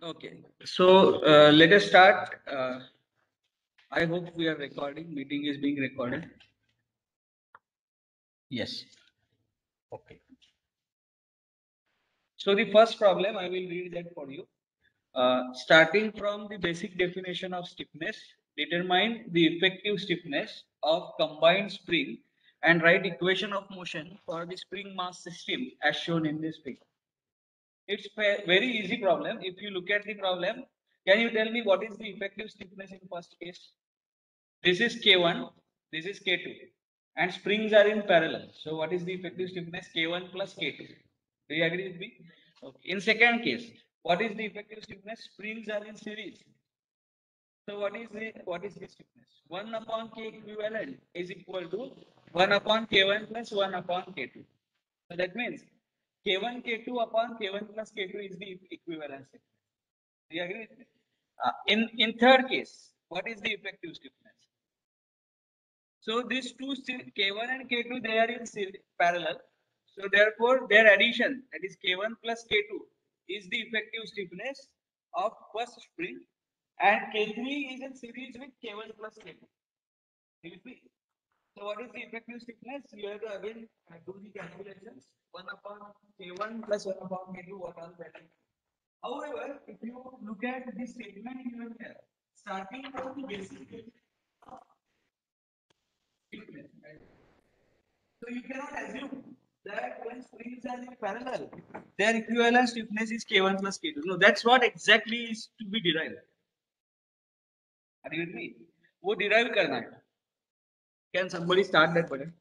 Okay, so let us start. I hope we are recording. Meeting is being recorded. Yes. Okay. So the first problem, I will read that for you. Starting from the basic definition of stiffness, determine the effective stiffness of combined spring and write equation of motion for the spring mass system as shown in this figure. It's a very easy problem. If you look at the problem, can you tell me what is the effective stiffness in first case? This is K1, this is K2, and springs are in parallel. So what is the effective stiffness? K1 plus K2. Do you agree with me? Okay. In second case, what is the effective stiffness? Springs are in series. So what is the stiffness? 1 upon K equivalent is equal to 1 upon K1 plus 1 upon K2. So that means K1 K2 upon K1 plus K2 is the equivalent stiffness. Do you agree with me? In third case, what is the effective stiffness? So these two K1 and K2 they are in parallel. So therefore their addition, that is K1 plus K2, is the effective stiffness of first spring, and K3 is in series with K1 plus K2. You see? So what is the effective stiffness? You have to again do the calculations. 1 upon K1 plus 1 upon K2, what are the values? However, if you look at the statement given here, starting from the basic stiffness, right? So you cannot assume that when springs are in parallel, their equivalent stiffness is K1 plus K2. No, that's what exactly is to be derived. Are you with me? वो derive करना है. Can somebody start that button?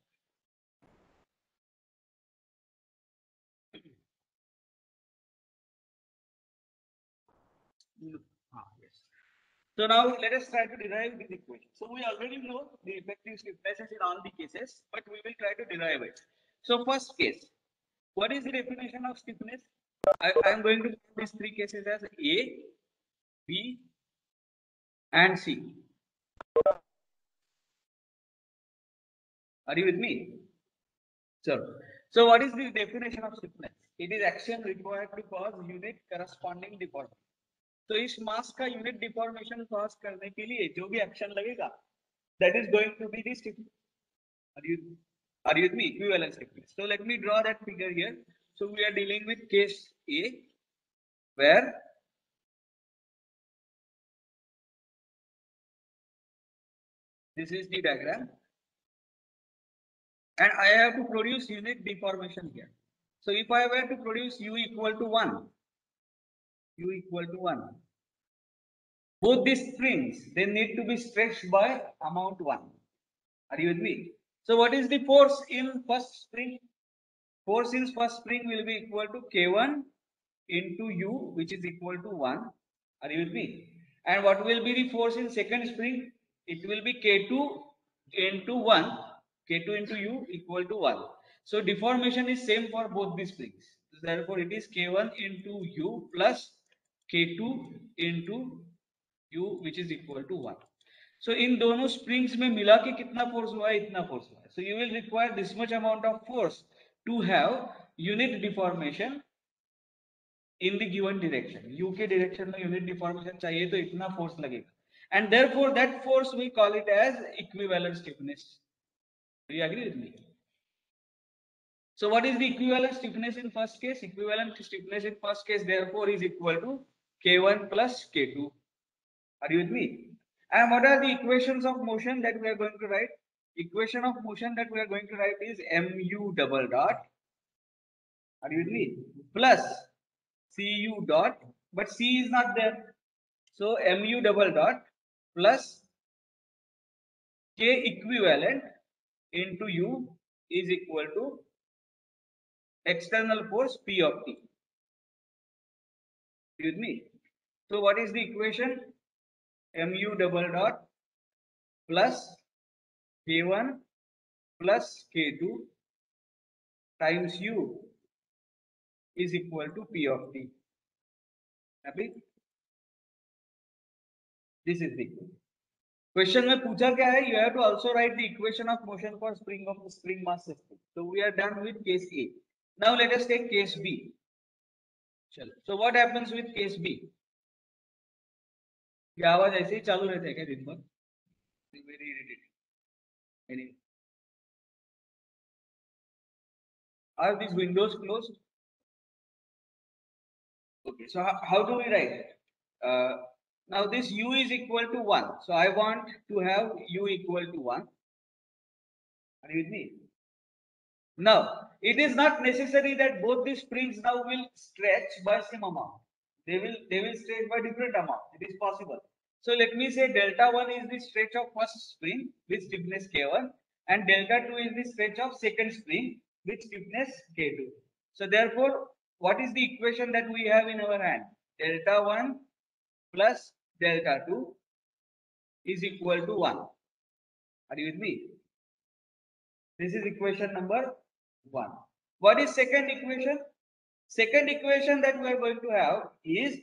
Yes. So now let us try to derive this equation. So we already know the effective stiffnesses in all the cases, but we will try to derive it. So first case, what is the definition of stiffness? I am going to put these three cases as A, B, and C. Are you with me? So what is the definition of stiffness? It is action required to cause unit corresponding deformation. तो इस मास का unit deformation cause करने के लिए जो भी action लगेगा, that is going to be the stiffness. Are you with me? Equivalent stiffness. So let me draw that figure here. So we are dealing with case A, where this is the diagram, and I have to produce unit deformation here. So if I were to produce u equal to 1, both these springs, they need to be stretched by amount 1. Are you with me? So what is the force in first spring? Force in first spring will be equal to K1 into U, which is equal to 1. Are you with me? And what will be the force in second spring? It will be K2 into 1. K2 into U equal to 1. So deformation is same for both these springs. Therefore, it is K1 into U plus K2 into U, which is equal to 1. So in दोनों springs में मिला के कितना force हुआ है, इतना force हुआ है. So you will require this much amount of force to have unit deformation in the given direction. U के direction में unit deformation चाहिए तो इतना force लगेगा. And therefore that force we call it as equivalent stiffness. Do you agree with me? So what is the equivalent stiffness in first case? Equivalent stiffness in first case therefore is equal to K1 plus K2. Are you with me? And what are the equations of motion that we are going to write? Equation of motion that we are going to write is mu double dot. Are you with me? Plus cu dot, but c is not there. So mu double dot plus k equivalent into u is equal to external force P of T. Are you with me? So what is the equation? Mu double dot plus K1 plus K2 times U is equal to P of T. Happy? This is the equation. Question में पूछा क्या है? You have to also write the equation of motion for spring of the spring mass system. So we are done with case A. Now let us take case B. So what happens with case B? ये आवाज ऐसे ही चालू रहते हैं क्या दिन भर? Very irritating. Are these windows closed? Okay, so how do we write it? Now this u is equal to 1. So I want to have u equal to 1. Are you with me? Now, it is not necessary that both the springs now will stretch by same amount. They will stretch by different amount. It is possible. So let me say delta 1 is the stretch of first spring with stiffness K1 and delta 2 is the stretch of second spring with stiffness K2. So therefore, what is the equation that we have in our hand? Delta 1 plus delta 2 is equal to 1. Are you with me? This is equation number 1. What is second equation? Second equation that we are going to have is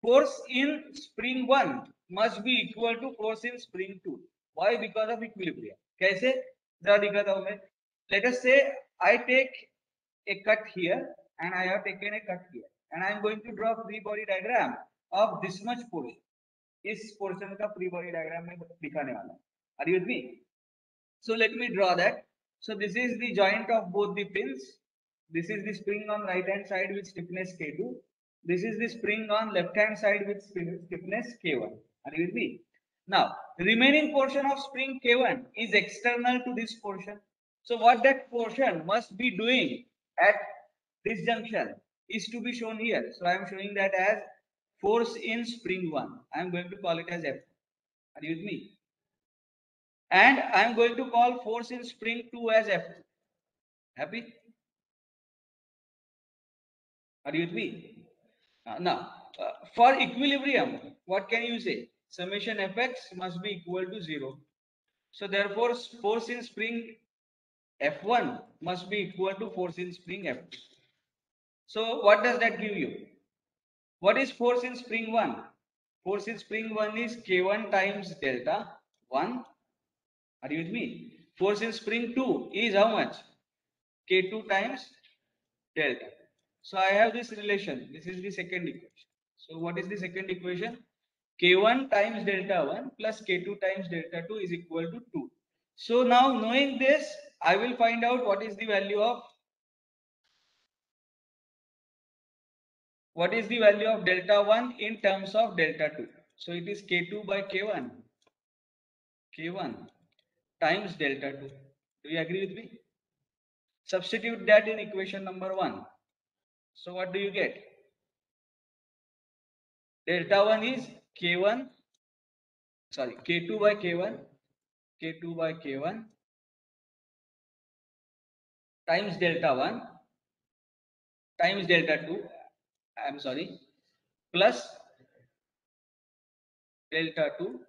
force in spring 1 must be equal to force in spring 2. Why? Because of equilibrium. कैसे? जरा दिखाता हूं मैं. Let us say I take a cut here and I have taken a cut here and I am going to draw free body diagram of this much portion. इस portion का free body diagram में दिखाने वाला हूं. Are you with me? So let me draw that. So this is the joint of both the pins. This is the spring on right hand side with stiffness K2. This is the spring on left hand side with stiffness K1. Are you with me? Now, the remaining portion of spring K1 is external to this portion. So what that portion must be doing at this junction is to be shown here. So I am showing that as force in spring 1. I am going to call it as F. Are you with me? And I am going to call force in spring 2 as F2. Happy? Are you with me? Now, for equilibrium, what can you say? Summation Fx must be equal to 0. So therefore, force in spring F1 must be equal to force in spring F2. So what does that give you? What is force in spring 1? Force in spring 1 is K1 times delta 1. Are you with me? Force in spring 2 is how much? K2 times delta. So I have this relation. This is the second equation. So what is the second equation? K1 times delta 1 plus K2 times delta 2 is equal to 2. So now knowing this, I will find out what is the value of delta 1 in terms of delta 2. So it is K2 by K1 times delta 2. Do you agree with me? Substitute that in equation number 1. So what do you get? Delta 1 is K2 by K1 times delta 1 times delta 2, plus delta 2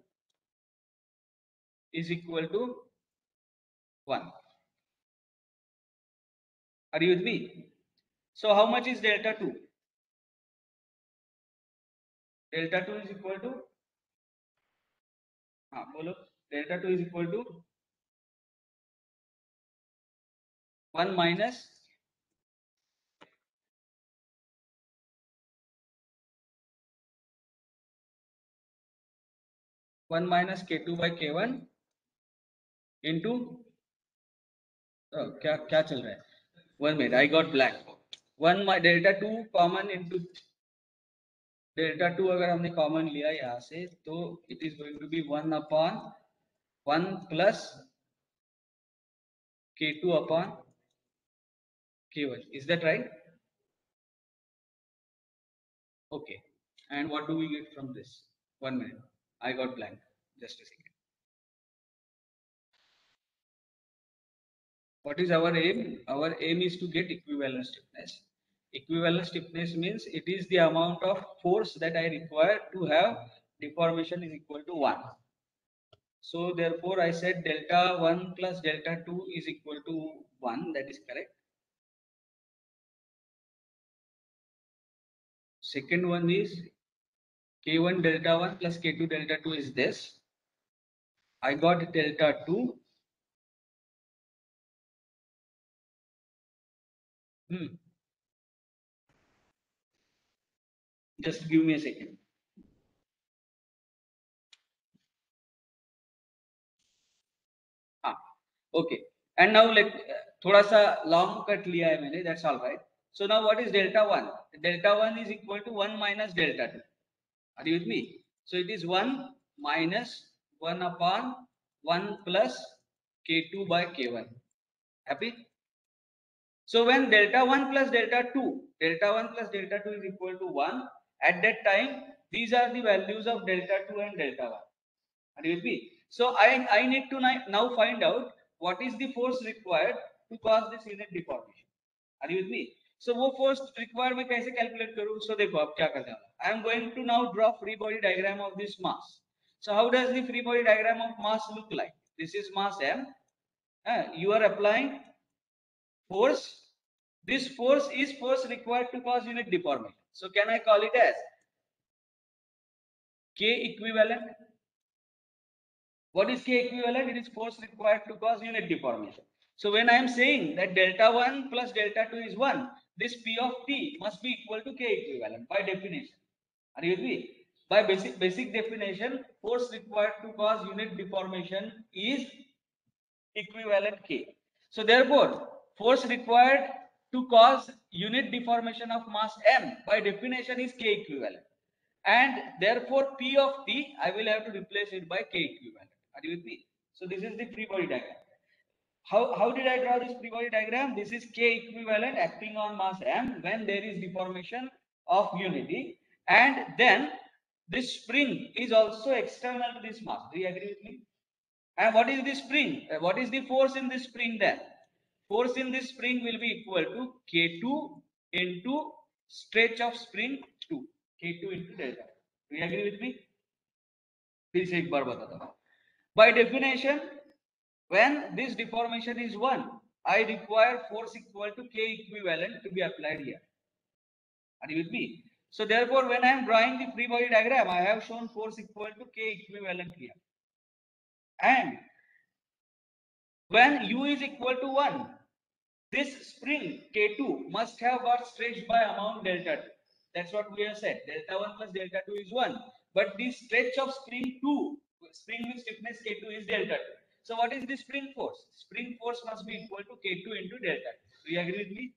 is equal to 1. Are you with me? So how much is delta 2? Delta 2 is equal to, delta 2 is equal to 1 minus K2 by K1 into क्या क्या चल रहा है? 1 minute, I got blank. 1 delta 2 common into delta 2 अगर हमने common लिया यहाँ से तो it is going to be 1 upon 1 plus K2 upon K1. Is that right? Okay. And what do we get from this? 1 minute. I got blank. Just a second. What is our aim? Our aim is to get equivalent stiffness. Equivalent stiffness means it is the amount of force that I require to have deformation is equal to 1. So therefore I said delta 1 plus delta 2 is equal to 1. That is correct. Second one is K1 delta 1 plus K2 delta 2 is this. I got delta 2. Just give me a second. Okay. And now let थोड़ा सा long cut लिया है मैंने. That's all right. So now what is delta 1? Delta 1 is equal to 1 minus delta 2. Are you with me? So it is 1 minus 1 upon 1 plus K2 by K1. Happy? So when delta 1 plus delta 2 is equal to 1, at that time, these are the values of delta 2 and delta 1. Are you with me? So I need to now find out what is the force required to cause this unit deformation. Are you with me? So वो force required मैं कैसे calculate करूँ? So देखो अब क्या करने वाला. I am going to now draw free body diagram of this mass. So how does the free body diagram of mass look like? This is mass M. You are applying force. This force is force required to cause unit deformation. So can I call it as K equivalent? What is K equivalent? It is force required to cause unit deformation. So when I am saying that delta 1 plus delta 2 is 1, this P of T must be equal to K equivalent by definition. Are you with me? By basic definition, force required to cause unit deformation is equivalent K. So therefore, force required to cause unit deformation of mass M by definition is K equivalent. And therefore, P of T, I will have to replace it by K equivalent. Are you with me? So this is the free body diagram. How did I draw this free body diagram? This is K equivalent acting on mass M when there is deformation of unity. And then this spring is also external to this mass. Do you agree with me? And what is the spring? What is the force in this spring then? Force in this spring will be equal to K2 into stretch of spring 2. K2 into delta. Do you agree with me? फिर से एक बार बताता हूँ. By definition, when this deformation is 1, I require force equal to K equivalent to be applied here. Are you with me? So therefore, when I am drawing the free body diagram, I have shown force equal to K equivalent here. And when U is equal to 1, this spring K2 must have got stretched by amount delta 2. That's what we have said. Delta 1 plus delta 2 is 1. But the stretch of spring 2, spring with stiffness K2 is delta 2. So what is the spring force? Spring force must be equal to K2 into delta 2. Do you agree with me?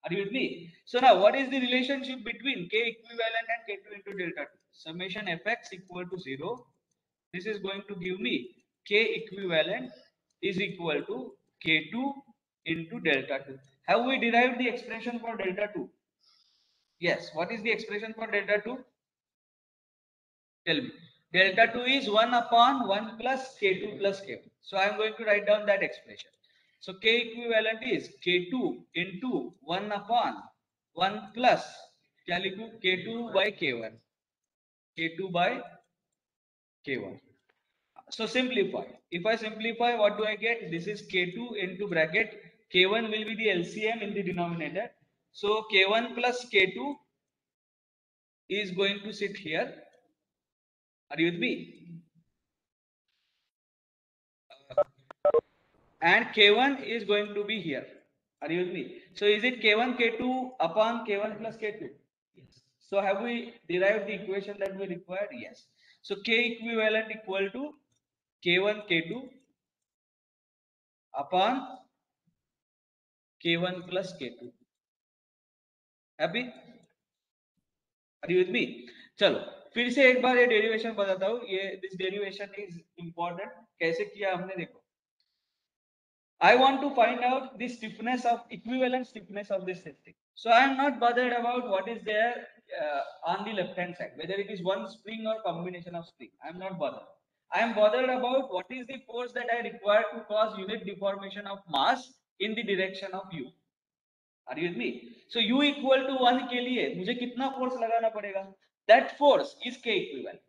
Are you with me? So now what is the relationship between K equivalent and K2 into delta 2? Summation Fx equal to 0. This is going to give me K equivalent is equal to K2 into delta 2. Have we derived the expression for delta 2? Yes. What is the expression for delta 2? Tell me. Delta 2 is 1 upon 1 plus K2 plus K1. So I am going to write down that expression. So K equivalent is K2 into 1 upon 1 plus K2 by K1. K2 by K1. So simplify. If I simplify, what do I get? This is K2 into bracket. K1 will be the LCM in the denominator. So K1 plus K2 is going to sit here. Are you with me? And K1 is going to be here. Are you with me? So is it K1 K2 upon K1 plus K2? Yes. So have we derived the equation that we required? Yes. So K equivalent equal to K1 K2 upon K1 plus K2. Happy? Are you with me? चलो फिर से एक बार ये derivation बताता हूँ. ये this derivation is important. कैसे किया हमने देखो. I want to find out the stiffness of equivalent stiffness of this system. So I am not bothered about what is there on the left hand side, whether it is one spring or combination of spring. I am not bothered. I am bothered about what is the force that I require to cause unit deformation of mass in the direction of U. Are you with me? So U equal to 1 के लिए मुझे कितना force लगाना पड़ेगा? That force is K equivalent.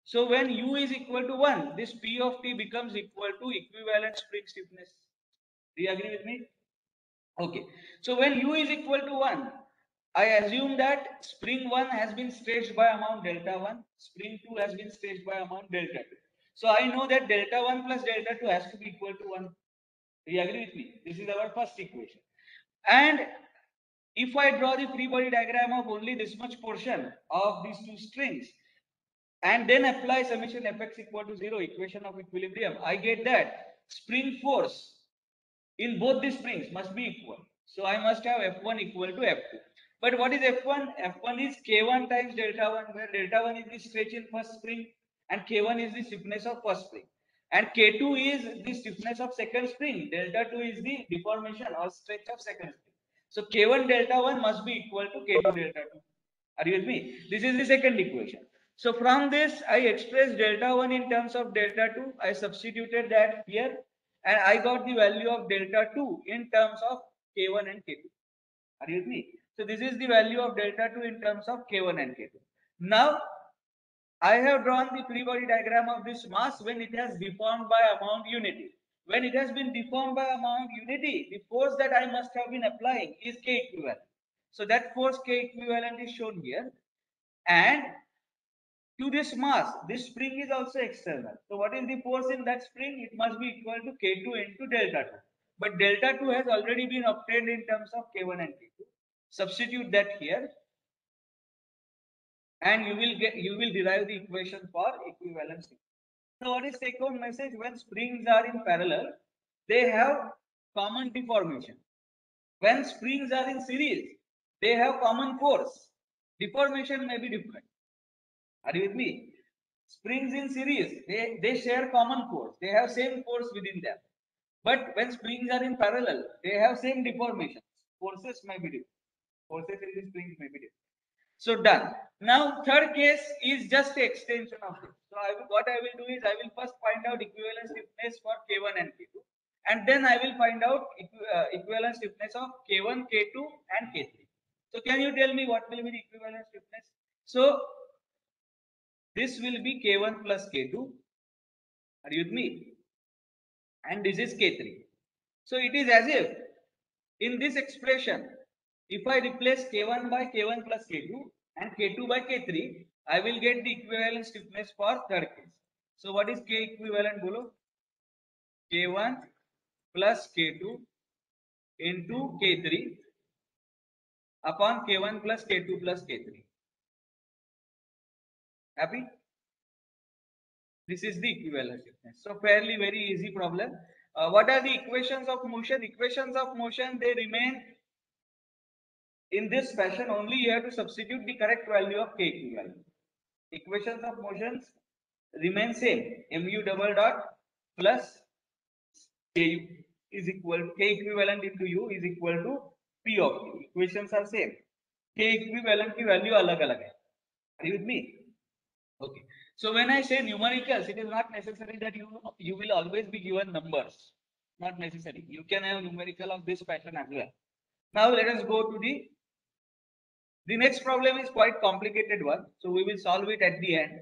So when U is equal to 1, this P of T becomes equal to equivalent spring stiffness. Do you agree with me? Okay. So when U is equal to 1, I assume that spring 1 has been stretched by amount delta 1, spring 2 has been stretched by amount delta 2. So I know that delta 1 plus delta 2 has to be equal to 1. Do you agree with me? This is our first equation. And if I draw the free body diagram of only this much portion of these two strings, and then apply summation Fx equal to 0, equation of equilibrium, I get that spring force in both the springs must be equal. So I must have F1 equal to F2. But what is F1? F1 is K1 times delta 1, where delta 1 is the stretch in first spring and K1 is the stiffness of first spring. And K2 is the stiffness of second spring. Delta 2 is the deformation or stretch of second spring. So K1 delta 1 must be equal to K2 delta 2. Are you with me? This is the second equation. So from this, I expressed delta 1 in terms of delta 2. I substituted that here and I got the value of delta 2 in terms of K1 and K2. Are you with me? So this is the value of delta 2 in terms of K1 and K2. Now, I have drawn the free body diagram of this mass when it has deformed by amount unity. When it has been deformed by amount unity, the force that I must have been applying is K equivalent. So that force K equivalent is shown here. And to this mass, this spring is also external. So what is the force in that spring? It must be equal to K2 into delta 2. But delta 2 has already been obtained in terms of K1 and K2. Substitute that here and you will derive the equation for equivalence. So what is take home message? When springs are in parallel, they have common deformation. When springs are in series, they have common force. Deformation may be different. Are you with me? Springs in series, they share common force. They have same force within them. But when springs are in parallel, they have same deformations. Forces may be different. Forces in the springs may be different. So done. Now third case is just the extension of this. So what I will do is I will first find out equivalent stiffness for K1 and K2, and then I will find out equivalent stiffness of K1, K2, and K3. So can you tell me what will be the equivalent stiffness? So this will be K1 plus K2. Are you with me? And this is K3. So it is as if in this expression, if I replace K1 by K1 plus K2 and K2 by K3, I will get the equivalent stiffness for third case. So what is K equivalent below? K1 plus K2 into K3 upon K1 plus K2 plus K3. Happy? This is the equivalent stiffness. So fairly very easy problem. What are the equations of motion? Equations of motion, they remain in this fashion. Only you have to substitute the correct value of K equivalent. Equations of motions remain same. Mu double dot plus K is equal to K equivalent into U is equal to P of U. Equations are same. K equivalent की value अलग अलग है. Are you with me? Okay. So when I say numericals, it is not necessary that you will always be given numbers. Not necessary. You can have numerical of this pattern as well. Now let us go to the next problem is quite complicated one. So we will solve it at the end.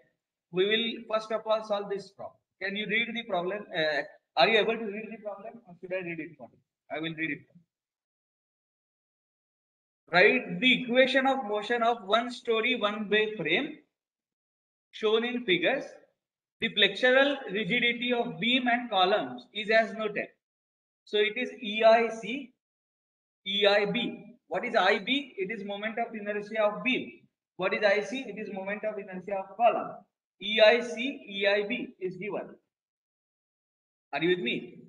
We will first of all solve this problem. Can you read the problem? Are you able to read the problem or should I read it for you? I will read it for you. Write the equation of motion of one story one way frame shown in figures. The flexural rigidity of beam and columns is as noted. So it is EIC, EIB. What is IB? It is moment of inertia of beam. What is IC? It is moment of inertia of column. EIC, EIB is given. Are you with me?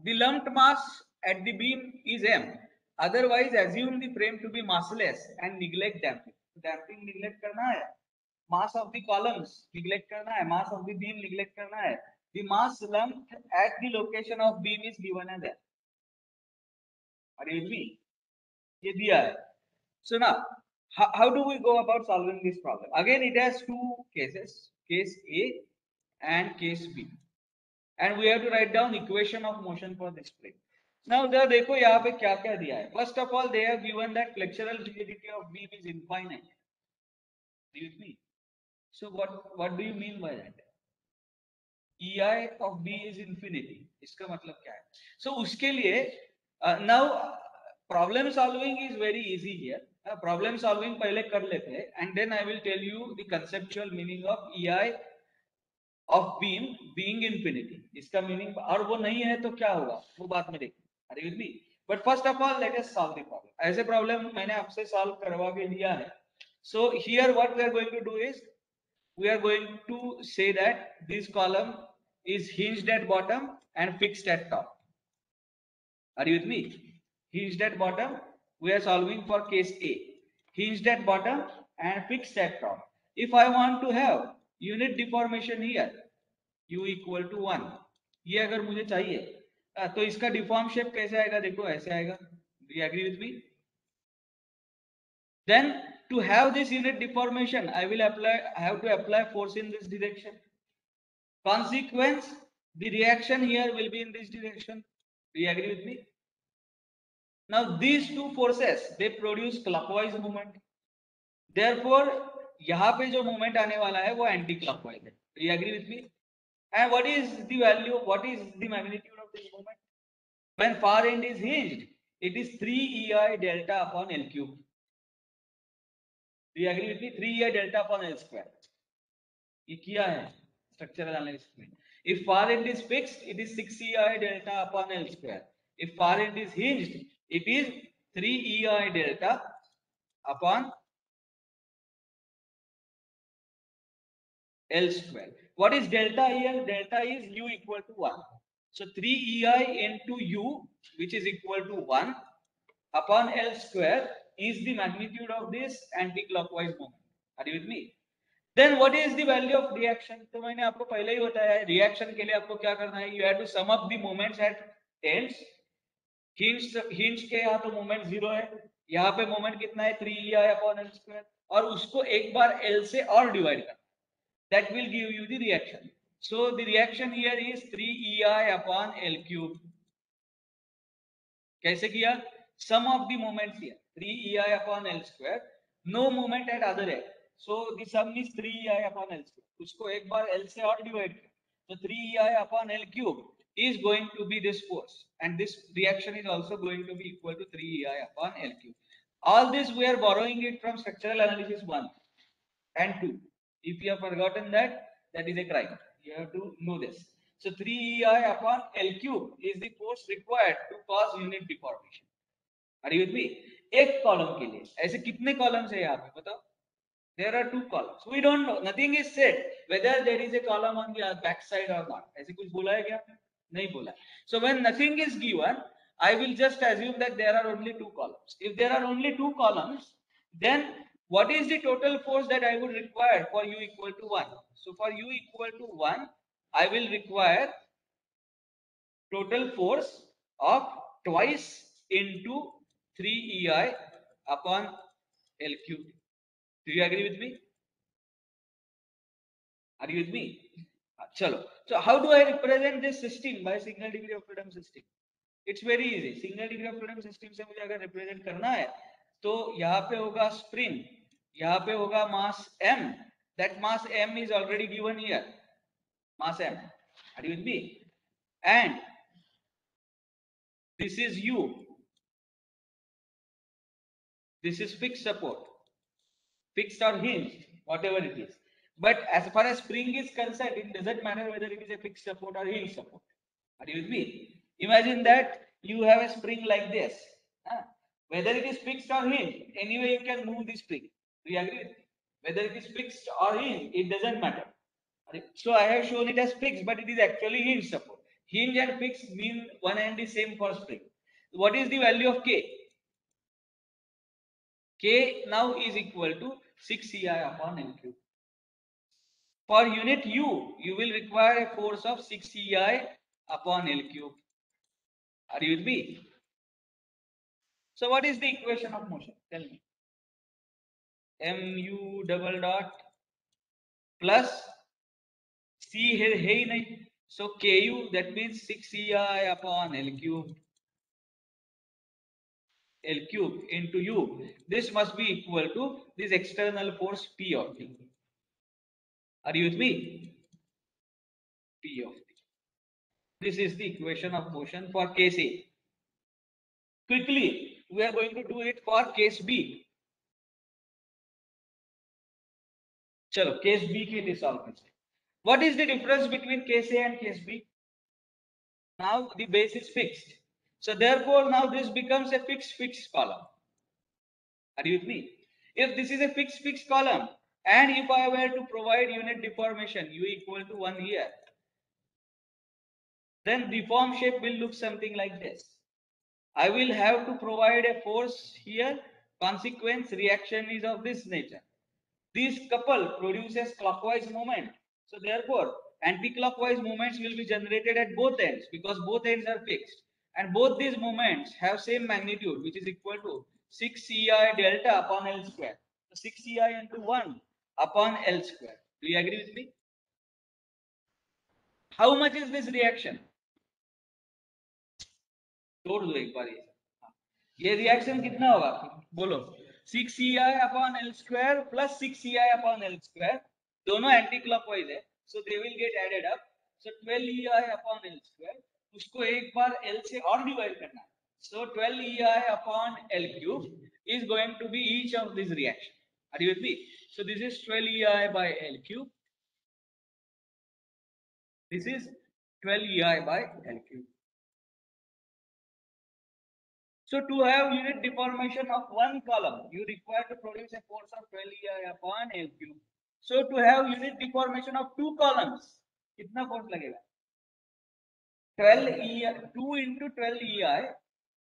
The lumped mass at the beam is M. Otherwise, assume the frame to be massless and neglect damping. Damping neglect करना है. Mass of the columns neglect करना है. Mass of the beam neglect करना है. The mass lumped at the location of beam is given as M. Are you with me? ये दिया है. So now, how do we go about solving this problem? Again, it has two cases, case A and case B. And we have to write down equation of motion for this frame. Now, देखो यहाँ पे क्या क्या दिया है. First of all, they have given that flexural rigidity of beam is infinite. Do you with me? So what do you mean by that? EI of B is infinity. इसका मतलब क्या है? So उसके लिए now problem solving is very easy here. Problem solving पहले कर लेते हैं and then I will tell you the conceptual meaning of EI of beam being infinity. इसका meaning और वो नहीं है तो क्या होगा वो बाद में देखें. Are you with me? But first of all, let us solve the problem. ऐसे problem मैंने आपसे solve करवा के लिया है. So here what we are going to do is we are going to say that this column is hinged at bottom and fixed at top. Are you with me? Hinged at bottom, we are solving for case A. Hinged at bottom and fixed at top. If I want to have unit deformation here, u equal to 1, ये अगर मुझे चाहिए तो इसका deform shape कैसे आएगा? देखो ऐसे आएगा. Do you agree with me? Then to have this unit deformation, I have to apply force in this direction. Consequence, the reaction here will be in this direction. Do you agree with me? Now these two forces, they produce clockwise movement. Therefore, यहाँ पे जो movement आने वाला है वो anti clockwise है. Do you agree with me? And what is the value? What is the magnitude of this movement? When far end is hinged, it is 3 EI delta upon L cube. Do you agree with me? 3 EI delta upon L square. ये किया है structural analysis में. If far end is fixed, it is 6 EI delta upon L square. If far end is hinged, it is 3 EI delta upon L square. What is delta here? Delta is u equal to 1. So 3 EI into u, which is equal to 1 upon L square, is the magnitude of this anti-clockwise movement. Are you with me? Then what is the value of reaction? तो मैंने आपको पहले ही बताया है, reaction के लिए आपको क्या करना है? You have to sum up the moments at ends. Hinge के यहाँ तो moment 0 है, यहाँ पे moment कितना है? 3 EI upon L square, और उसको एक बार L से और divide करना. That will give you the reaction. So the reaction here is 3 EI upon L cube. कैसे किया? Sum of the moments here, 3 EI upon L square. No moment at other end. So the sum is 3 EI upon L square. उसको एक बार L से और divide कर. So 3 EI upon L cube is going to be this force, and this reaction is also going to be equal to 3 EI upon L cube. All this we are borrowing it from structural analysis 1 and 2. If you have forgotten that, that is a crime. You have to know this. So 3 EI upon L cube is the force required to cause unit deformation. Are you with me? एक column के लिए ऐसे कितने columns है यहाँ पे बताओ? There are 2 columns. We don't know. Nothing is said whether there is a column on the back side or not. ऐसे कुछ बोला है क्या? नहीं बोला. So when nothing is given, I will just assume that there are only 2 columns. If there are only 2 columns, then what is the total force that I would require for u equal to 1? So for u equal to 1, I will require total force of twice into 3 EI upon L cube. Do you agree with me? Are you with me? Chalo. So how do I represent this system by single degree of freedom system? It's very easy. Single degree of freedom system से मुझे अगर represent करना है तो यहाँ पे होगा spring, यहाँ पे होगा mass m. That mass m is already given here. Mass m. Are you with me? And this is u. This is fixed support, fixed or hinged, whatever it is. But as far as spring is concerned, it doesn't matter whether it is a fixed support or hinged support. Are you with me? Imagine that you have a spring like this. Whether it is fixed or hinged, anyway you can move the spring. Do you agree? Whether it is fixed or hinged, it doesn't matter. So I have shown it as fixed, but it is actually hinge support. Hinge and fixed mean one and the same for spring. What is the value of K? K now is equal to 6 Ci upon L cube. For unit U, you will require a force of 6 Ci upon L cube. Are you with me? So what is the equation of motion? Tell me. Mu double dot plus C है ही नहीं. So Ku, that means 6 Ci upon L cube. L cube into U. This must be equal to this external force P of T. Are you with me? P of T. This is the equation of motion for case A. Quickly, we are going to do it for case B. Chalo, case B के लिए solve करते हैं. What is the difference between case A and case B? Now the base is fixed. So therefore now this becomes a fixed column. Are you with me? If this is a fixed column, and if I were to provide unit deformation, u equal to 1 here, then the form shape will look something like this. I will have to provide a force here. Consequence reaction is of this nature. This couple produces clockwise movement. So therefore, anti-clockwise movements will be generated at both ends because both ends are fixed. And both these moments have same magnitude, which is equal to 6 EI delta upon L square. So 6 EI into 1 upon L square. Do you agree with me? How much is this reaction? तोड़ दो एक बार ये reaction कितना होगा बोलो 6 EI upon L square plus 6 EI upon L square दोनों anti clockwise है so they will get added up so 12 EI upon L square उसको एक बार L से और डिवाइड करना है so 12 EI upon L cube is going to be each of these reaction. Are you with me? So this is 12 EI by L cube. This is 12 EI by L cube. So to have unit deformation of one column, you require to produce a force of 12 EI upon L cube. So to have unit deformation of two columns, कितना force लगेगा? 12 EI, 2 into 12 EI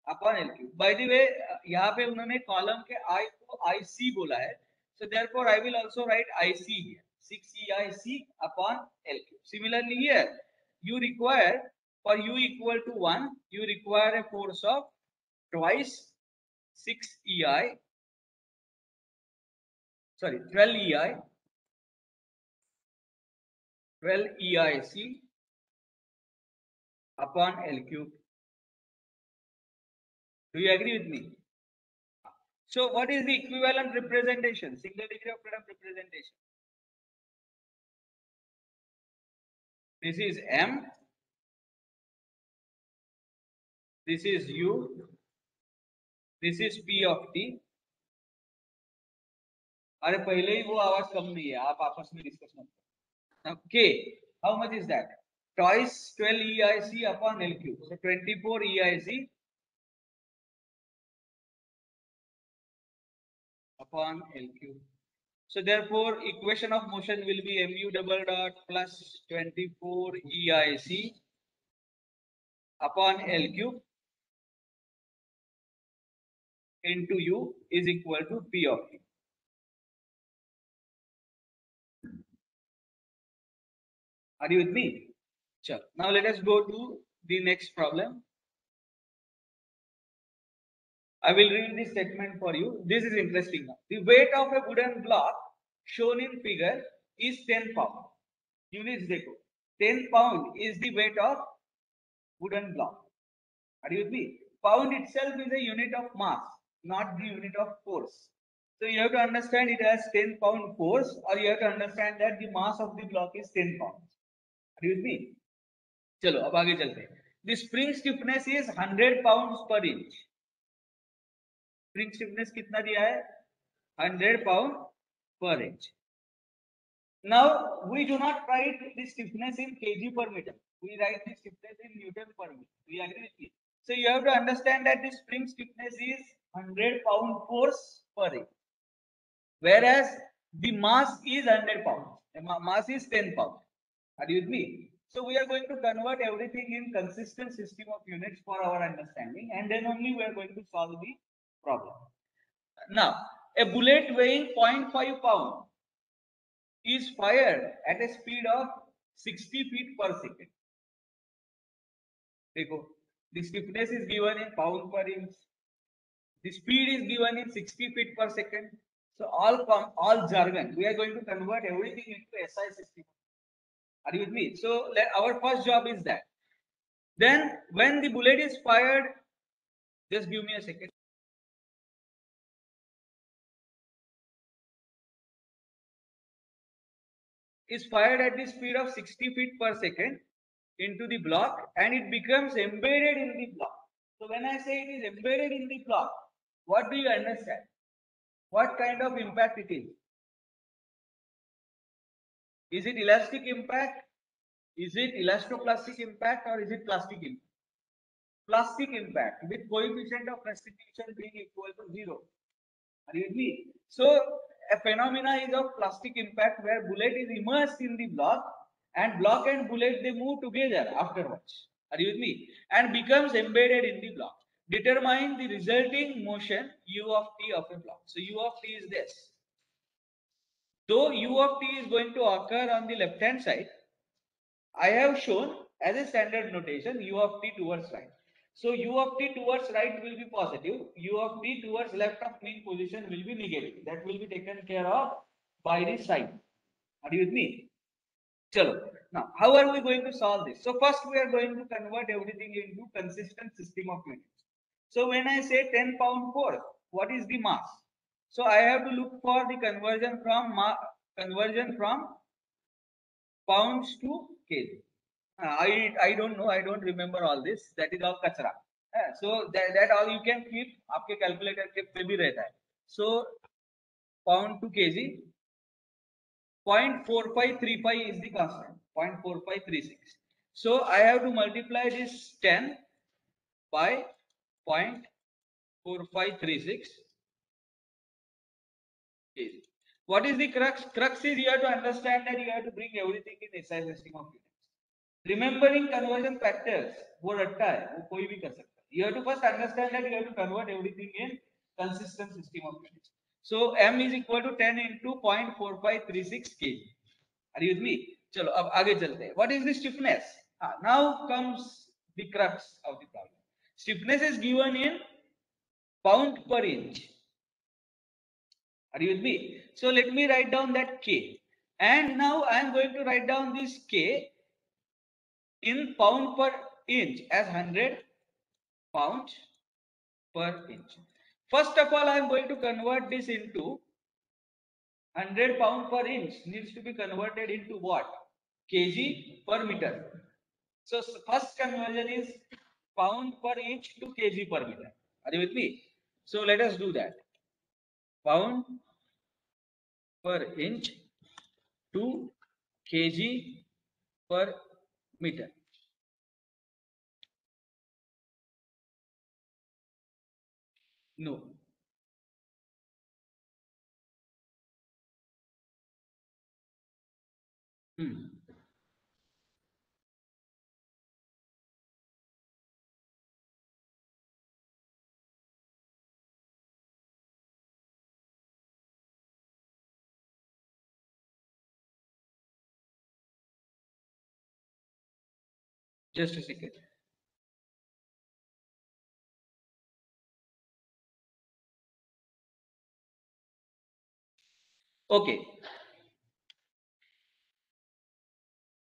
upon L cube. By the way, यहाँ पे उन्होंने column के I को IC बोला है. So therefore, I will also write IC here. 6 EIC upon L cube. Similarly here, you require for U equal to 1, you require a force of twice 6 EI, sorry, 12 EI, 12 EIC upon L cube. Do you agree with me? So what is the equivalent representation? Single degree of freedom representation. This is M. This is U. This is P of T. अरे पहले ही वो आवाज कम नहीं है आप आपस में discuss मत करो. K, how much is that? Twice 12 EIC upon L cube. So 24 EIC upon L cube. So therefore, equation of motion will be mu double dot plus 24 EIC upon L cube into U is equal to P of T. Are you with me? Sure. Now let us go to the next problem. I will read this statement for you. This is interesting now. The weight of a wooden block shown in figure is 10 pounds. Units dekho. 10 pound is the weight of wooden block. Are you with me? Pound itself is a unit of mass, not the unit of force. So you have to understand it as 10 pound force, or you have to understand that the mass of the block is 10 pounds. Are you with me? चलो अब आगे चलते हैं. The spring stiffness is 100 pounds per inch. Spring stiffness कितना दिया है? 100 pound per inch. Now we do not write the stiffness in kg per meter. We write the stiffness in Newton per meter. Do you agree with me? So you have to understand that the spring stiffness is 100 pound force per inch, whereas the mass is 100 pounds. The mass is 10 pounds. Are you with me? So we are going to convert everything in consistent system of units for our understanding, and then only we are going to solve the problem. Now, a bullet weighing 0.5 pound is fired at a speed of 60 feet per second. देखो, the stiffness is given in pound per inch. The speed is given in 60 feet per second. So all jargon, we are going to convert everything into SI system. Are you with me? So our first job is that. Then when the bullet is fired, just give me a second. Is fired at the speed of 60 feet per second into the block, and it becomes embedded in the block. So when I say it is embedded in the block, what do you understand? What kind of impact it is? Is it elastic impact? Is it elastoplastic impact, or is it plastic impact? Plastic impact with coefficient of restitution being equal to 0. Are you with me? So a phenomena is of plastic impact where bullet is immersed in the block, and bullet they move together afterwards. Are you with me? And becomes embedded in the block. Determine the resulting motion u of t of a block. So u of t is this. Though u of t is going to occur on the left hand side, I have shown as a standard notation u of t towards right. So u of t towards right will be positive, u of t towards left of mean position will be negative. That will be taken care of by the sign. Are you with me? Chalo. Now, how are we going to solve this? So first we are going to convert everything into consistent system of units. So when I say 10 pound force, what is the mass? So I have to look for the conversion from pounds to kg. I don't know. I don't remember all this. That is all kachra. So that all you can keep. आपके calculator के पे भी रहता है. So pound to kg. 0.4535 is the constant. 0.4536. So I have to multiply this 10 by 0.4536 kg. What is the crux? Crux is you have to understand that you have to bring everything in SI system of units. Remembering conversion factors, वो रट्टा है, वो कोई भी कर सकता है. You have to first understand that you have to convert everything in consistent system of units. So m is equal to 10 into 0.4536 kg. Are you with me? चलो अब आगे चलते हैं. What is the stiffness? Now comes the crux of the problem. Stiffness is given in pound per inch. Are you with me? So let me write down that K. And now I am going to write down this K in pound per inch as 100 pounds per inch. First of all, I am going to convert this into 100 pound per inch needs to be converted into what? Kg per meter. So first conversion is pound per inch to kg per meter. Are you with me? So let us do that. Pound per inch to kg per meter. No. Just a second. Okay.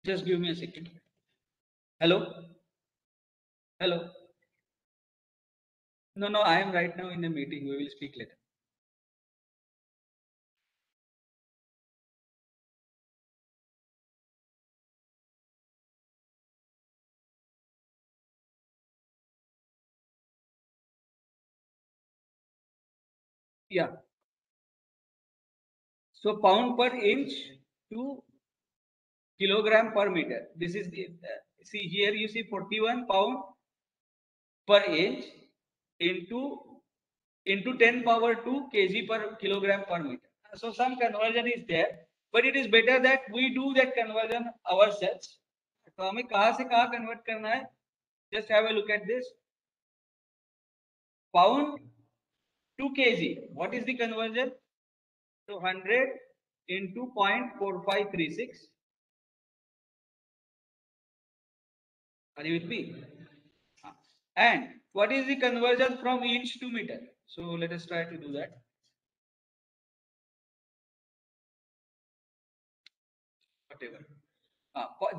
Just give me a second. Hello? Hello? No, I am right now in a meeting. We will speak later. Yeah. So pound per inch to kilogram per meter. This is the, see here you see 41 pound per inch into 10 power 2 kg per kilogram per meter. So some conversion is there, but it is better that we do that conversion ourselves. तो हमें कहाँ से कहाँ convert करना है? Just have a look at this. Pound to kg. What is the conversion? So 100 into 0.4536. Are you with me? And what is the conversion from inch to meter? So let us try to do that. Whatever.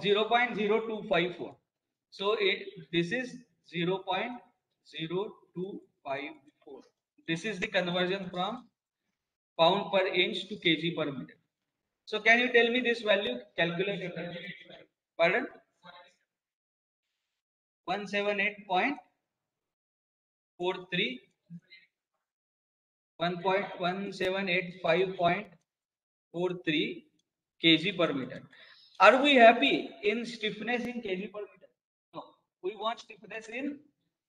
0.0254. So this is 0.0254. This is the conversion from pound per inch to kg per meter. So can you tell me this value? Calculate it. Pardon? 178.43. 1.1785.43 kg per meter. Are we happy in stiffness in kg per meter? No, we want stiffness in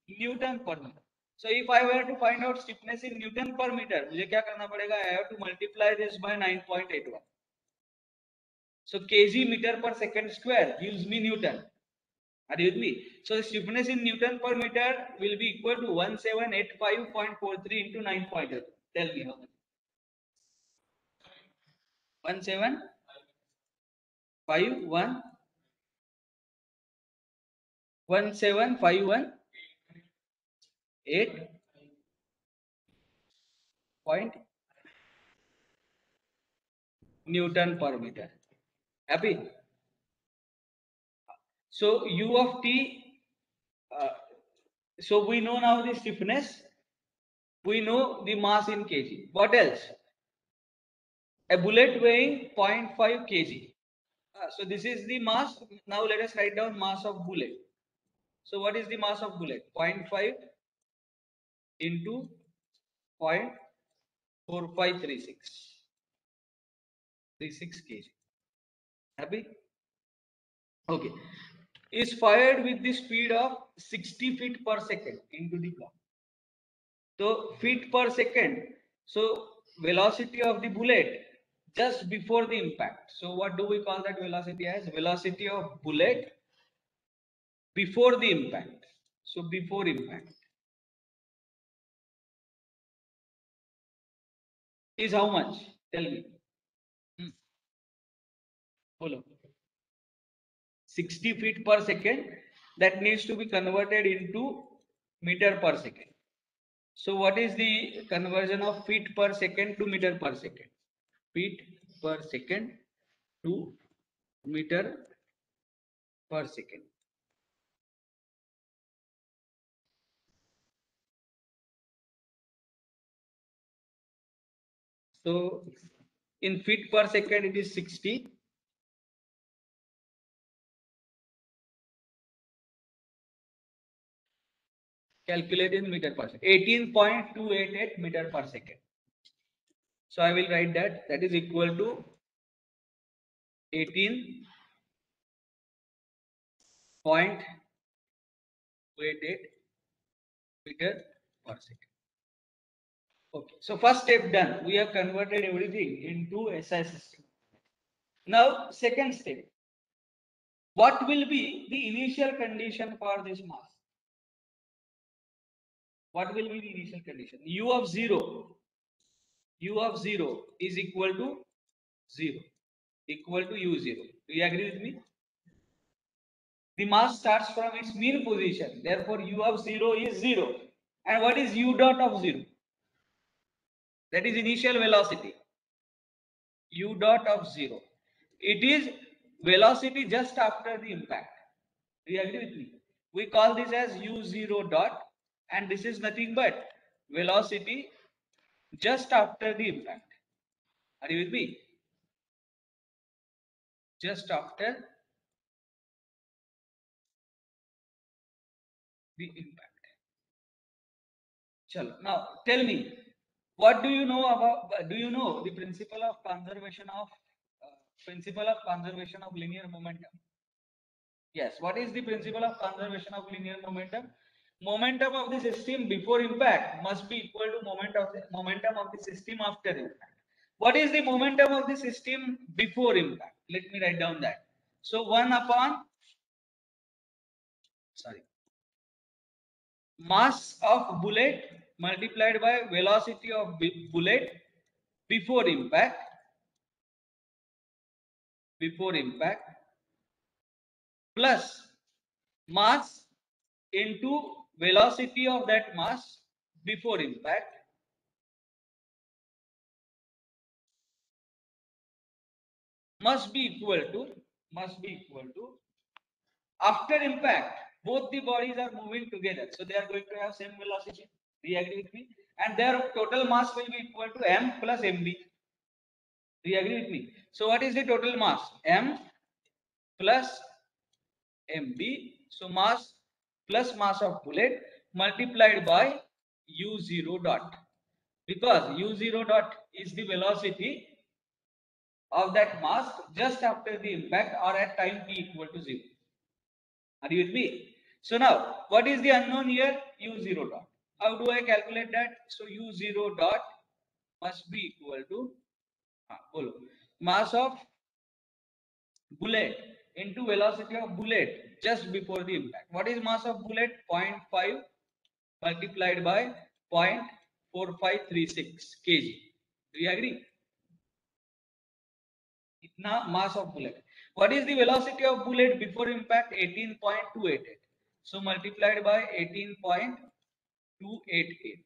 Newton per meter. So if I were to find out stiffness in Newton per meter, मुझे क्या करना पड़ेगा? I have to multiply this by 9.81. So kg meter per second square gives me Newton. Are you with me? So the stiffness in Newton per meter will be equal to 1785.43 into 9.0. Tell me how much. 1751 8 Newton per meter. Happy? So U of T, so we know now the stiffness, we know the mass in kg. What else? A bullet weighing 0.5 kg. So this is the mass. Now let us write down mass of bullet. So what is the mass of bullet? 0.5 into 0.4536 kg. Happy? Okay. Is fired with the speed of 60 feet per second into the clock. So feet per second. So velocity of the bullet just before the impact. So what do we call that velocity as? Velocity of bullet before the impact. So before impact is how much? Tell me. Hmm. Follow. 60 feet per second, that needs to be converted into meter per second. So what is the conversion of feet per second to meter per second? Feet per second to meter per second. So in feet per second it is 60. Calculate in meter per second. 18.288 meter per second. So I will write that, that is equal to 18.288 meter per second. Okay, so first step done. We have converted everything into SI system. Now, second step. What will be the initial condition for this mass? What will be the initial condition? U of 0 is equal to 0, equal to U0. Do you agree with me? The mass starts from its mean position. Therefore, U of 0 is 0. And what is U dot of 0? That is initial velocity. U dot of 0. It is velocity just after the impact. Do you agree with me? We call this as U0 dot, and this is nothing but velocity just after the impact. Are you with me? Just after the impact. Chalo. Now tell me, what do you know about? Do you know the principle of conservation of linear momentum? Yes. What is the principle of conservation of linear momentum? Momentum of the system before impact must be equal to momentum of the system after impact. What is the momentum of the system before impact? Let me write down that. So 1 upon, sorry, mass of bullet multiplied by velocity of bullet before impact plus mass into velocity of that mass before impact must be equal to after impact both the bodies are moving together, so they are going to have same velocity. Do you agree with me? And their total mass will be equal to m plus mb. Do you agree with me? So what is the total mass? M plus mb. So mass plus mass of bullet multiplied by u0 dot, because u0 dot is the velocity of that mass just after the impact or at time t equal to 0. Are you with me? So now, what is the unknown here? U0 dot. How do I calculate that? So U0 dot must be equal to mass of bullet into velocity of bullet just before the impact. What is mass of bullet? 0.5 multiplied by 0.4536 kg. Do you agree? Itna mass of bullet. What is the velocity of bullet before impact? 18.288. So multiplied by 18.288.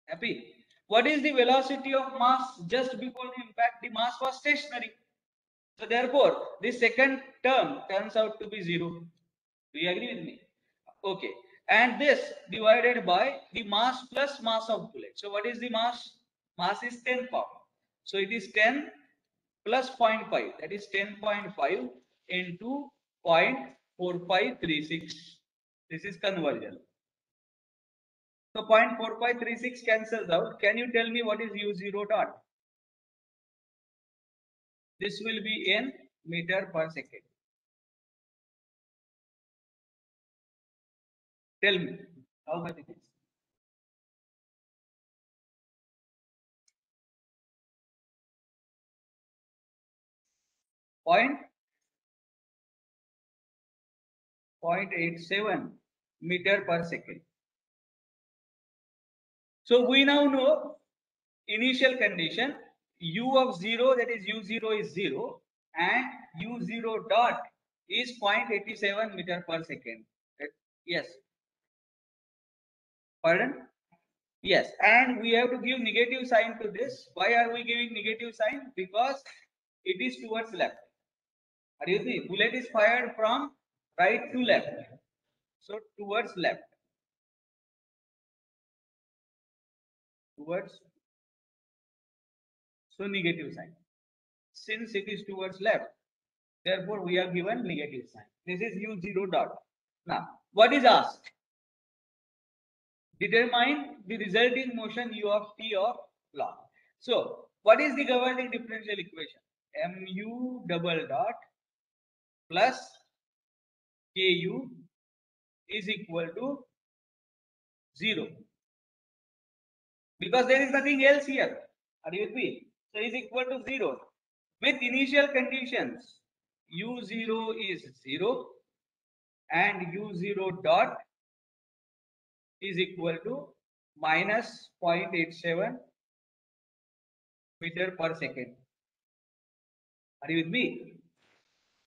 Happy? What is the velocity of mass just before the impact? The mass was stationary. So therefore, the second term turns out to be 0. Do you agree with me? Okay. And this divided by the mass plus mass of bullet. So what is the mass? Mass is 10 pound. So it is 10 plus 0.5. That is 10.5 into 0.4536. This is conversion. So 0.4536 cancels out. Can you tell me what is U0 dot? This will be in meter per second. Tell me how much it is. Point 0.87 meter per second. So we now know initial condition u of 0, that is u0 is 0 and u0 dot is 0.87 meter per second. Yes. Pardon? Yes. And we have to give negative sign to this. Why are we giving negative sign? Because it is towards left. Are you see? Bullet is fired from right to left. So towards left. Towards. So negative sign. Since it is towards left, therefore we are given negative sign. This is u0 dot. Now, what is asked? Determine the resulting motion u of t of law. So, what is the governing differential equation? Mu double dot plus ku is equal to 0. Because there is nothing else here. Are you with me? So, is equal to 0. With initial conditions, u0 is 0 and u0 dot is equal to minus 0.87 meter per second. Are you with me?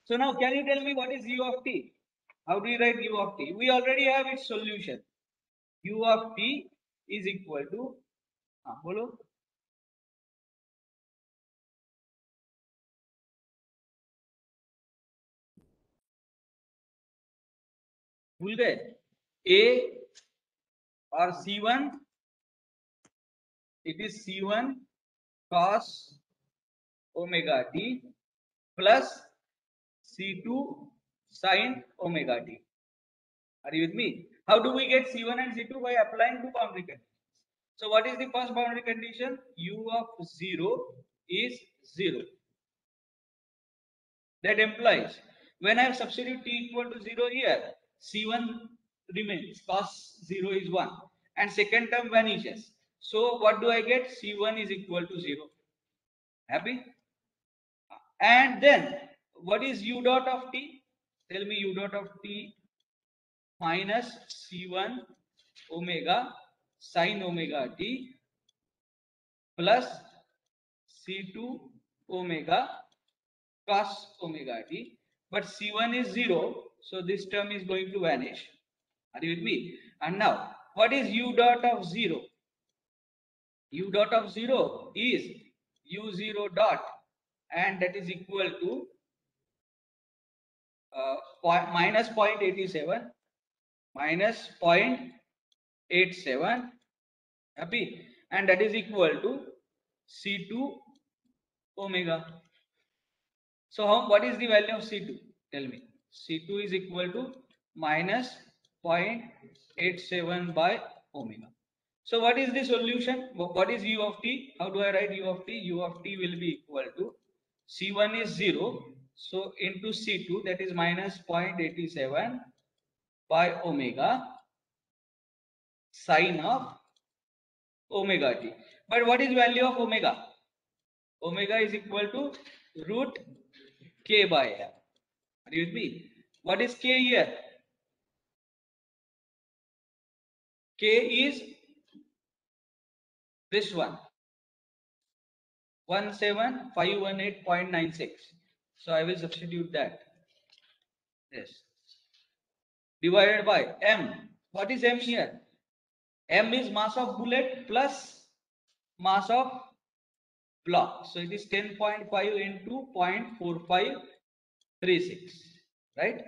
So now can you tell me what is u of t? How do you write u of t? We already have its solution. U of t is equal to bolo भूल गए a or c1, it is c1 cos omega t plus c2 sin omega t. Are you with me? How do we get c1 and c2? By applying two boundary conditions. So what is the first boundary condition? U of 0 is 0. That implies when I substitute t equal to 0 here, c1 remains, cos 0 is 1 and second term vanishes. So what do I get? c1 is equal to 0. Happy? And then what is u dot of t? Tell me u dot of t minus c1 omega sin omega t plus c2 omega cos omega t, but c1 is 0, so this term is going to vanish. Are you with me? And now, what is u dot of 0? U dot of 0 is u0 dot, and that is equal to minus 0.87 minus 0.87, happy, and that is equal to c2 omega. So what is the value of C2? Tell me. C2 is equal to minus 0.87 by omega. So what is the solution? What is u of t? How do I write u of t? U of t will be equal to C1 is 0. So into C2, that is minus 0.87 by omega sine of omega t. But what is value of omega? Omega is equal to root K by M. Are you with me? What is K here? K is this one, 17518.96. So I will substitute that. Yes. Divided by M. What is M here? M is mass of bullet plus mass of block. So it is 10.5 into 0.4536. Right?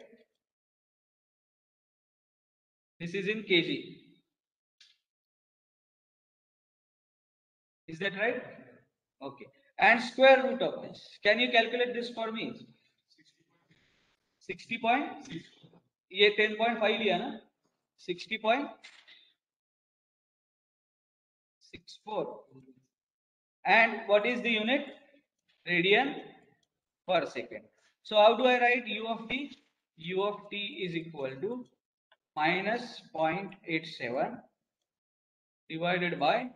This is in kg. Is that right? Okay. And square root of this. Can you calculate this for me? 60 point, ये 10.5 लिया ना, 60.64. And what is the unit? Radian per second. So how do I write U of t? U of t is equal to minus 0.87 divided by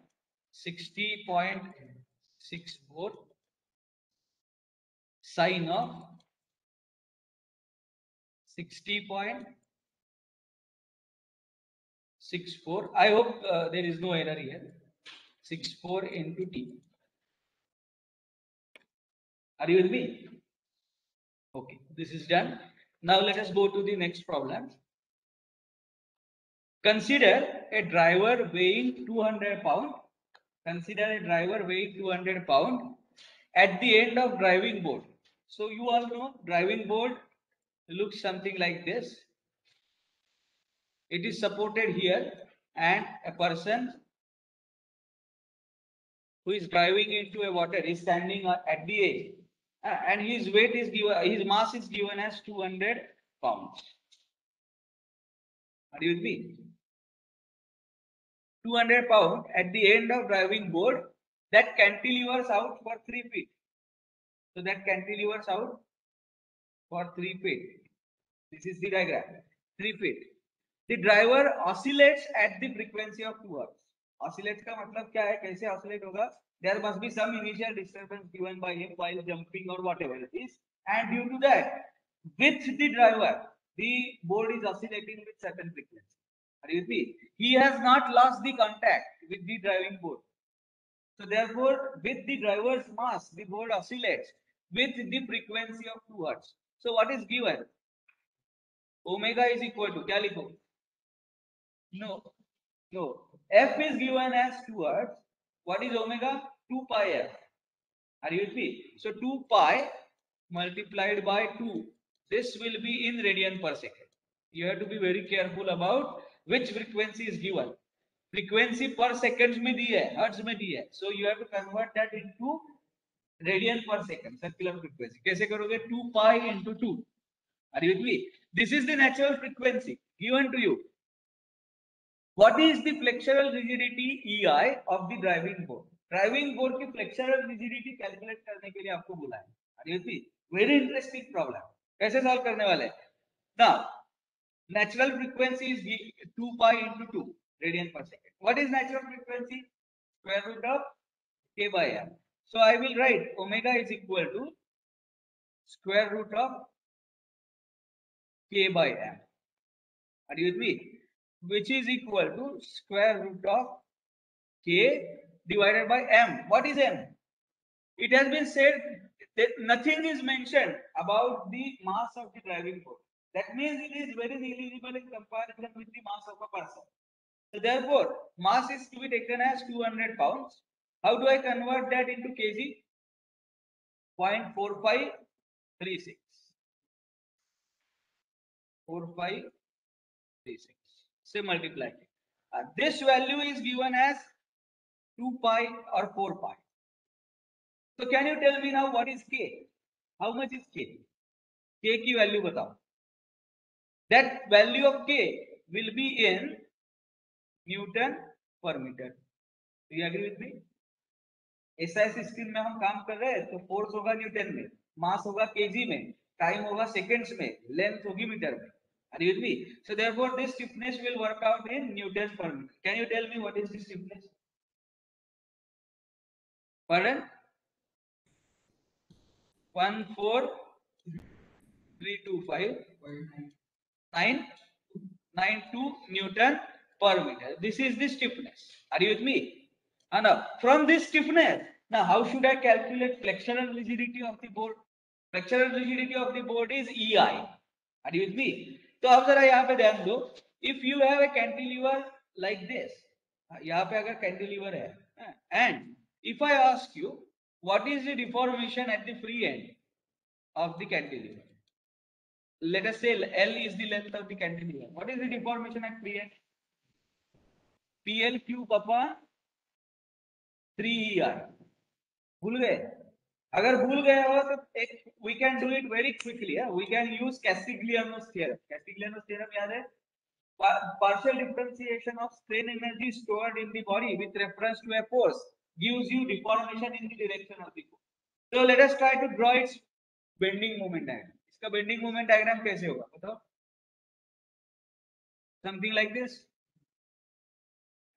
60.64 sine of 60.64. I hope there is no error here. 64 into t. Are you with me? Okay, this is done. Now let us go to the next problem. Consider a driver weighing 200 pound. Consider a driver weighing 200 pound at the end of driving board. So you all know driving board looks something like this. It is supported here and a person who is driving into a water is standing at the edge and his weight is given, his mass is given as 200 pounds. Are you with me? 200 pound at the end of driving board that cantilevers out for 3 feet. So that cantilevers out for 3 feet. This is the diagram. 3 feet. The driver oscillates at the frequency of 2 hertz. Oscillates का मतलब क्या है? कैसे oscillate होगा? There must be some initial disturbance given by him while jumping or whatever it is, and due to that, with the driver, the board is oscillating with certain frequency. Are you with me? He has not lost the contact with the driving board. So therefore, with the driver's mass, the board oscillates with the frequency of 2 hertz. So what is given? Omega is equal to, क्या लिखो? No, no. F is given as 2 hertz. What is omega? 2 pi f. Are you with me? So 2 pi multiplied by 2. This will be in radian per second. You have to be very careful about which frequency is given. Frequency per second में दी है, hertz में दी है. So you have to convert that into radian per second, circular frequency. कैसे करोगे? 2 pi into 2. Are you with me? This is the natural frequency given to you. What is the flexural rigidity EI of the driving board? Driving board की flexural rigidity calculate करने के लिए आपको बोला है. Are you with me? Very interesting problem. कैसे solve करने वाले? Now, natural frequency is 2 pi into 2 radian per second. What is natural frequency? Square root of k by m. So I will write omega is equal to square root of k by m. Are you with me? Which is equal to square root of k divided by m. What is m? It has been said that nothing is mentioned about the mass of the driving board. That means it is very negligible in comparison with the mass of a person. So therefore, mass is to be taken as 200 pounds. How do I convert that into kg? 0.4536. 4536. Say multiply. This value is given as 2 pi or 4 pi. So can you tell me now what is k? How much is k? K की value बताओ. That value of k will be in Newton per meter. Do you agree with me? SI system में हम काम कर रहे हैं तो force होगा न्यूटन में, मास होगा केजी में, टाइम होगा सेकेंड्स में, लेंथ होगी मीटर में. Are you with me? So therefore this stiffness will work out in Newton per meter. Can you tell me what is the stiffness? Pardon? 14 992 Newton per meter. This is the stiffness. Are you with me? And now, from this stiffness, now how should I calculate flexural rigidity of the board? Flexural rigidity of the board is EI. Are you with me? तो अब जरा यहाँ पे ध्यान दो. If you have a cantilever like this, यहाँ पे अगर cantilever है, and if I ask you what is the deformation at the free end of the cantilever? Let us say L is the length of the cantilever. What is the deformation at free end? PL cube upon 3EI. भूल गए? अगर भूल गए हो तो एक we can do it very quickly. We can use Castigliano's theorem. Castigliano's theorem याद है? Partial differentiation of strain energy stored in the body with reference to a force gives you deformation in the direction of the force. So let us try to draw its bending moment diagram. इसका bending moment diagram कैसे होगा बताओ? Something like this.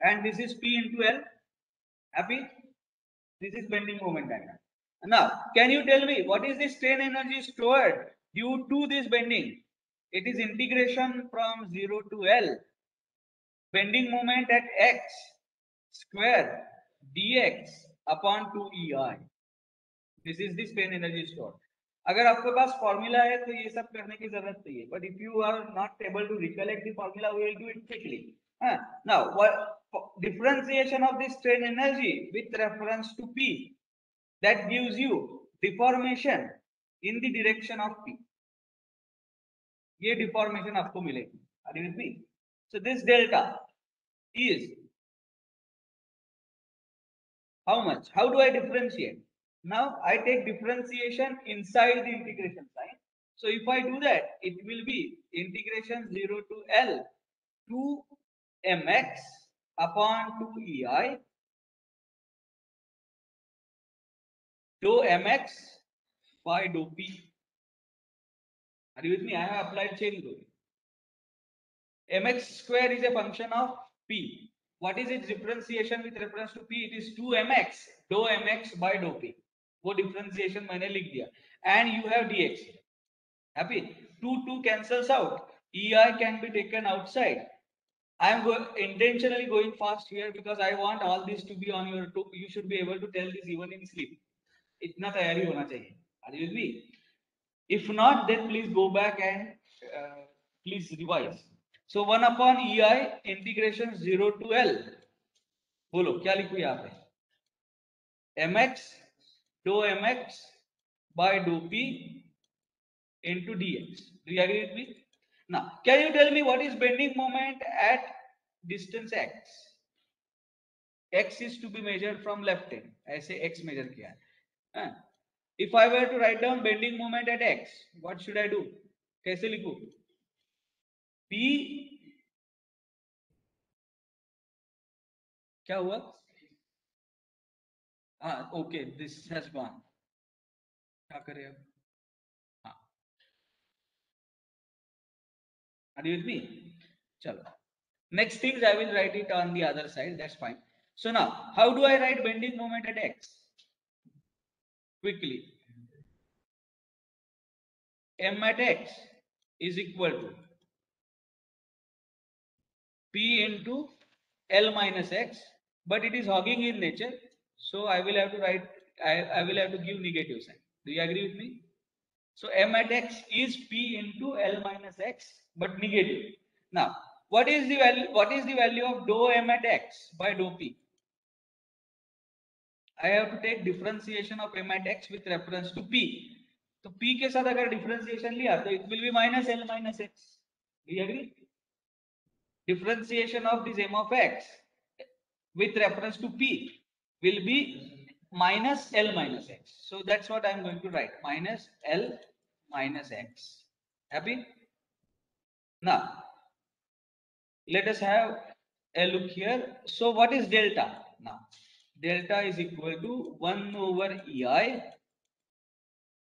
And this is P into L. Happy? This is bending moment diagram. Now, can you tell me what is the strain energy stored due to this bending? It is integration from 0 to L. Bending moment at x square dx upon 2EI. This is the strain energy stored. अगर आपके पास formula है तो ये सब करने की जरूरत नहीं है. But if you are not able to recollect the formula, we will do it quickly. Now, what differentiation of the strain energy with reference to P that gives you deformation in the direction of P. ये deformation आपको मिलेगी. Are you with me? So this delta is how much? How do I differentiate? Now I take differentiation inside the integration sign. So if I do that, it will be integration 0 to L 2 mx upon 2EI dou mx by dou p. Are you with me? I have applied chain rule. Mx square is a function of p. What is its differentiation with reference to p? It is 2mx dou mx by dou p. वो differentiation मैंने लिख दिया. And you have dx. Happy? 2 cancels out. EI can be taken outside. I am intentionally going fast here because I want all this to be on your. You should be able to tell this even in sleep. इतना तैयारी होना चाहिए. Are you with me? If not, then please go back and please revise. So 1 upon EI integration 0 to L. बोलो क्या लिखूं यहाँ पे? mx dou mx by dou p into dx. Do you agree with me? Now, can you tell me what is bending moment at distance x? X is to be measured from left end. ऐसे x measure किया है. If I were to write down bending moment at x, what should I do? कैसे लिखूं? P क्या हुआ? Okay, this has gone. क्या करें अब? Are you with me? चलो. Next things I will write it on the other side. That's fine. So now, how do I write bending moment at x? Quickly. M at x is equal to P into L minus x, but it is hogging in nature, so I will have to write. I will have to give negative sign. Do you agree with me? So M at x is P into L minus x, but negative. Now, what is the value? What is the value of dou M at x by dou P? I have to take differentiation of M at x with reference to P. तो P के साथ अगर differentiation लिया तो it will be minus L minus x. Do you agree? Differentiation of this M of x with reference to P will be minus L minus x. So that's what I'm going to write. Minus L minus x. Happy? Now, let us have a look here. So what is delta? Now, delta is equal to 1 over EI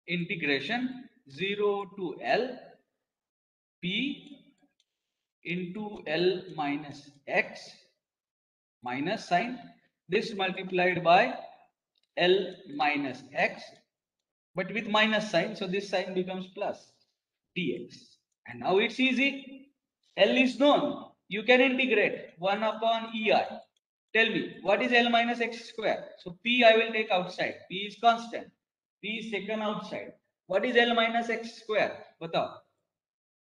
integration 0 to L P into L minus x minus sign, this multiplied by L minus x, but with minus sign, so this sign becomes plus. dx. And now it's easy. L is known. You can integrate 1 upon EI. Tell me, what is L minus x square? So P I will take outside. P is constant. P is taken outside. What is L minus x square? Batao.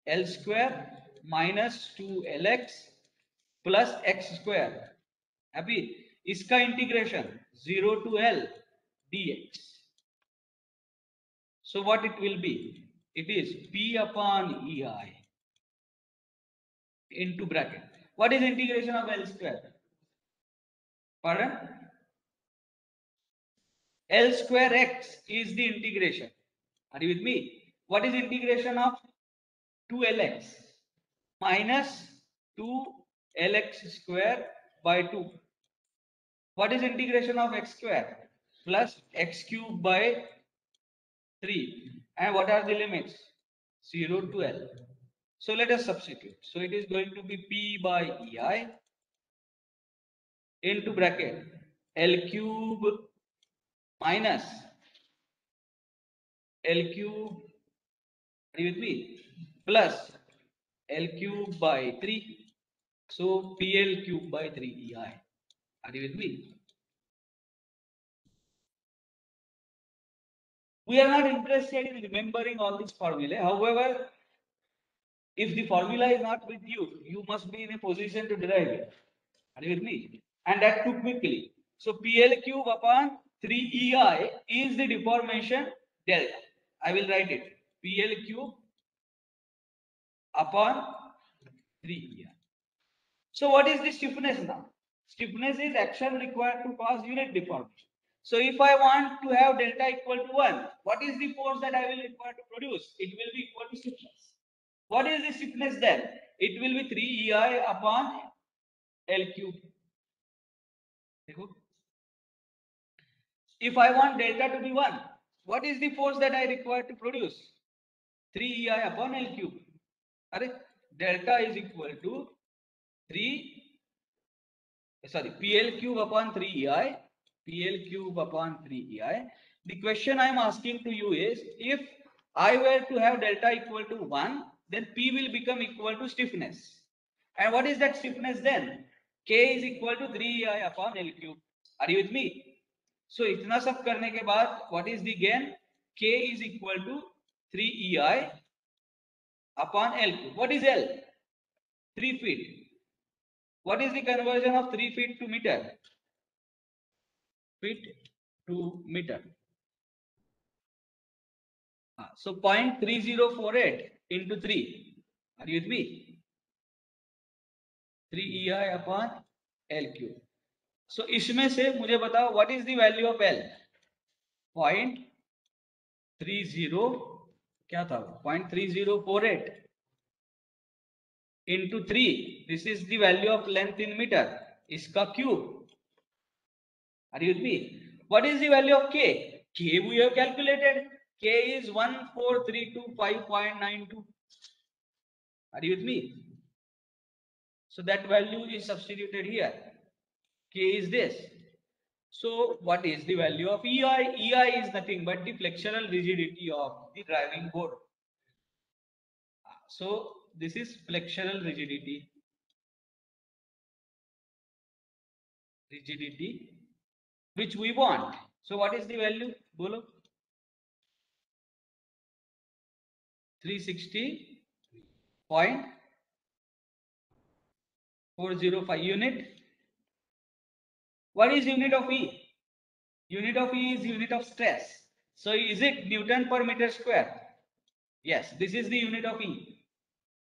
L square minus 2LX plus x square. Happy? इसका integration 0 to L dx. So what it will be? It is P upon EI into bracket. What is integration of L square? Pardon? L square x is the integration. Are you with me? What is integration of 2LX minus 2LX square by 2? What is integration of x square? Plus x cube by 3. And what are the limits? 0 to L. So let us substitute. So it is going to be P by EI into bracket L cube minus L cube, are you with me? Plus L cube by 3. So PL cube by 3 EI. Are you with me? We are not interested in remembering all these formulae. However, if the formula is not with you, you must be in a position to derive it. Are you with me? And that too quickly. So PL cube upon 3EI is the deformation delta. I will write it. PL cube upon 3EI. So what is the stiffness now? Stiffness is action required to cause unit deformation. So if I want to have delta equal to 1, what is the force that I will require to produce? It will be equal to stiffness. What is the stiffness then? It will be 3EI upon L cube. If I want delta to be 1, what is the force that I require to produce? 3EI upon L cube. Delta is equal to 3, PL cube upon 3EI. PL cube upon 3EI. The question I am asking to you is, if I were to have delta equal to 1, then P will become equal to stiffness. And what is that stiffness then? K is equal to 3EI upon L cube. Are you with me? So इतना सब करने के बाद what is the gain? K is equal to 3EI upon L cube. What is L? 3 feet. What is the conversion of 3 feet to meter? Feet to meter. So 0.3048 into 3. Are you with me? 3EI upon L cube. So इसमें से मुझे बताओ what is the value of L? 0.30 क्या था? 0.3048 into 3. This is the value of length in meter. Iska cube. Are you with me? What is the value of K? K we have calculated. K is 14325.92. Are you with me? So that value is substituted here. K is this. So what is the value of EI? EI is nothing but the flexural rigidity of the driving board. So this is flexural rigidity. Which we want. So what is the value? Bolo. 360.405 unit. What is unit of E? Unit of E is unit of stress. So is it Newton per meter square? Yes, this is the unit of E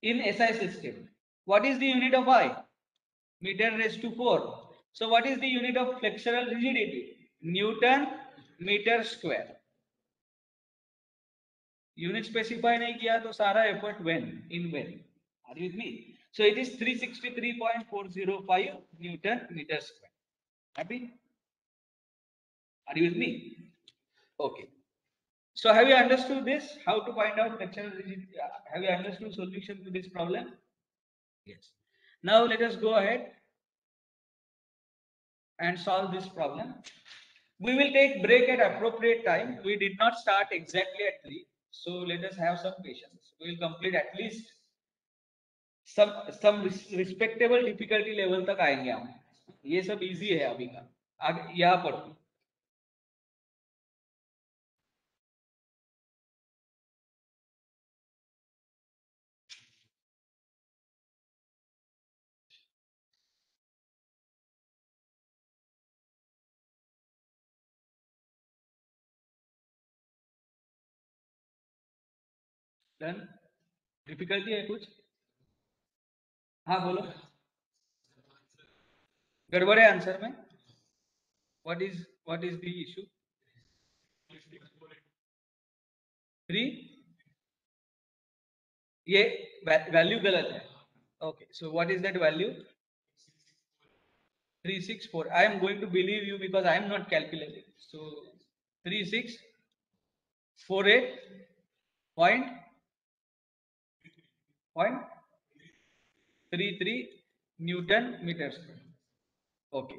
in SI system. What is the unit of I? Meter raised to 4. So what is the unit of flexural rigidity? Newton meter square. Unit specify nahi kiya to sara effort when in when. Are you with me? So it is 363.405 Newton meter square. Happy? Are you with me? Okay. So have you understood this? How to find out flexural rigidity? Have you understood solution to this problem? Yes. Now let us go ahead and solve this problem. We will take break at appropriate time. We did not start exactly at 3. So let us have some patience. we will complete at least some respectable difficulty level तक आएंगे हम. ये सब easy है अभी का. आगे यहाँ पर डन. डिफिकल्टी है कुछ? हाँ बोलो. गड़बड़ है आंसर में? What is the issue? 3. ये वैल्यू गलत है. Okay, so what is that value? 364. I am going to believe you because I am not calculating. So 3648 point 33 Newton meter square. Okay.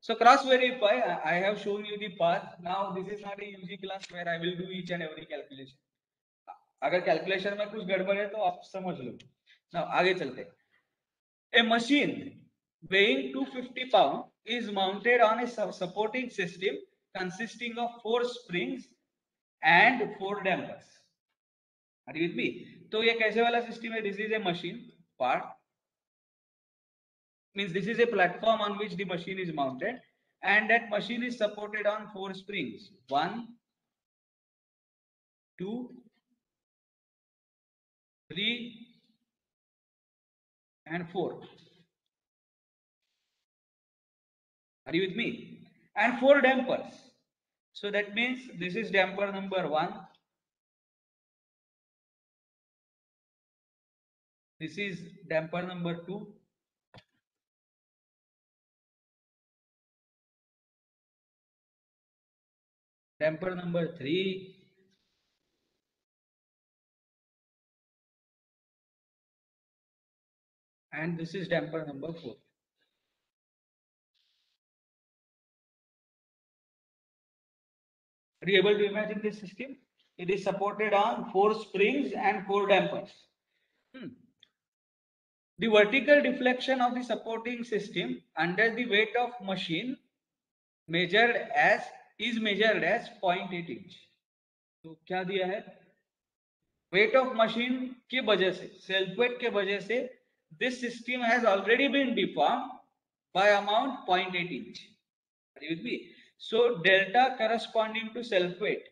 So cross verify. I have shown you the path. Now this is not a UG class where I will do each and every calculation. अगर calculation में कुछ गड़बड़ है तो आप समझ लो. Now आगे चलते हैं. A machine weighing 250 pounds is mounted on a supporting system consisting of 4 springs and 4 dampers. Are you with me? तो ये कैसे वाला सिस्टम है? This is a machine part. Means this is a platform on which the machine is mounted, and that machine is supported on 4 springs. 1, 2, 3, and 4. Are you with me? And 4 dampers. So that means this is damper number 1. This is damper number 2. Damper number 3. And this is damper number 4. Are you able to imagine this system? It is supported on 4 springs and 4 dampers. The vertical deflection of the supporting system under the weight of machine is measured as 0.8 inch. तो क्या दिया है? Weight of machine की वजह से, self weight के वजह से, this system has already been deformed by amount 0.8 inch. Are you with me? So delta corresponding to self weight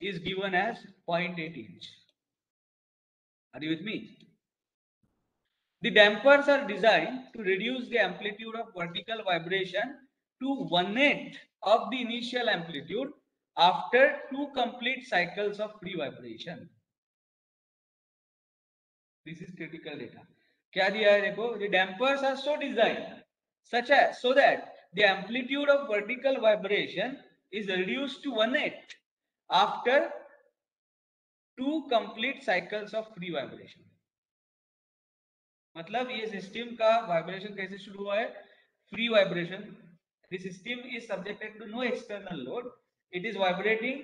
is given as 0.8 inch. Are you with me? The dampers are designed to reduce the amplitude of vertical vibration to 1/8 of the initial amplitude after 2 complete cycles of free vibration. This is critical data. क्या दिया है देखो? The dampers are so designed so that the amplitude of vertical vibration is reduced to 1/8 after 2 complete cycles of free vibration. मतलब ये system का vibration कैसे शुरू हुआ है? Free vibration. The system is subjected to no external load. It is vibrating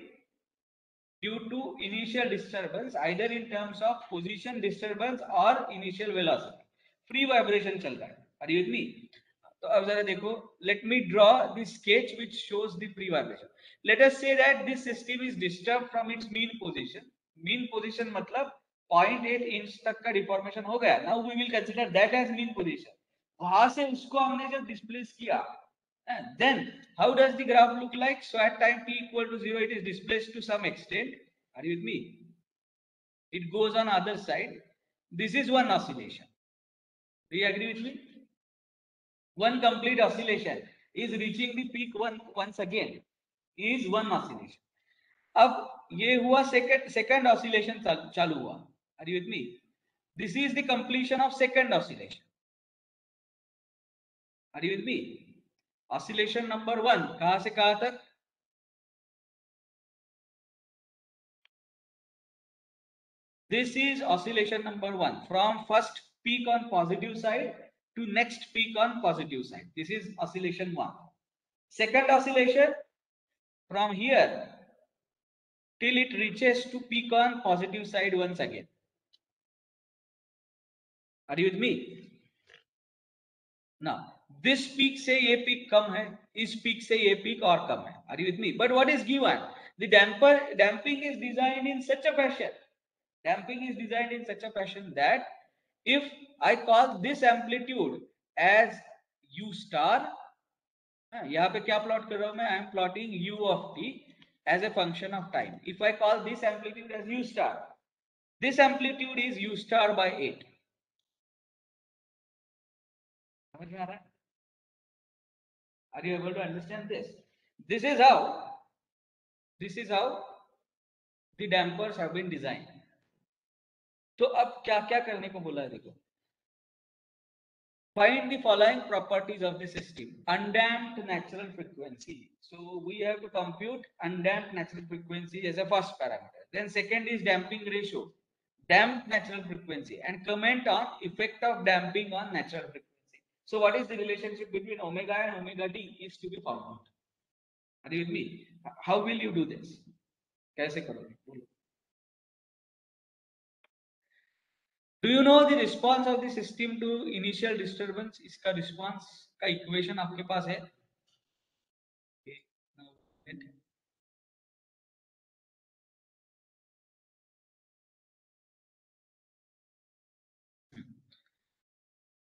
due to initial disturbance, either in terms of position disturbance or initial velocity. Free vibration चल रहा है. Are you with me? तो अब जरा देखो. Let me draw the sketch which shows the free vibration. Let us say that this system is disturbed from its mean position. Mean position मतलब 0.8 inch तक का डिफॉर्मेशन हो गया. Now we will consider that as mean position. वहां से उसको हमने जब डिस्प्लेस किया, then how does the graph look like? So at time t equal to 0, it is displaced to some extent. Are you with me? It goes on other side. This is one oscillation. Do you agree with me? One complete oscillation is reaching the peak once again is one oscillation. अब ये हुआ second oscillation चालू हुआ. Are you with me? This is the completion of second oscillation. Are you with me? Oscillation number 1 कहां से कहां तक? This is oscillation number 1 from first peak on positive side to next peak on positive side. This is oscillation 1. Second oscillation from here till it reaches to peak on positive side once again. Are you with me? Now this peak से ये peak कम है, इस peak से ये peak और कम है. Are you with me? But what is given? The damping is designed in such a fashion. Damping is designed in such a fashion that if I call this amplitude as u star, यहाँ पे क्या plot कर रहा हूं मैं? I am plotting u of t as a function of time. If I call this amplitude as u star, this amplitude is u star by 8. समझ में आ रहा है? Are you able to understand this? This is how the dampers have been designed. तो अब क्या क्या करने को बोला है देखो. Find the following properties of the system. Undamped natural frequency. So we have to compute undamped natural frequency as a first parameter. Then second is damping ratio, damped natural frequency, and comment on effect of damping on natural frequency. So what is the relationship between omega and omega d is to be found out. Are you with me? How will you do this? कैसे करोगे? बोलो. Do you know the response of the system to initial disturbance? इसका response का equation आपके पास है? Okay. Now,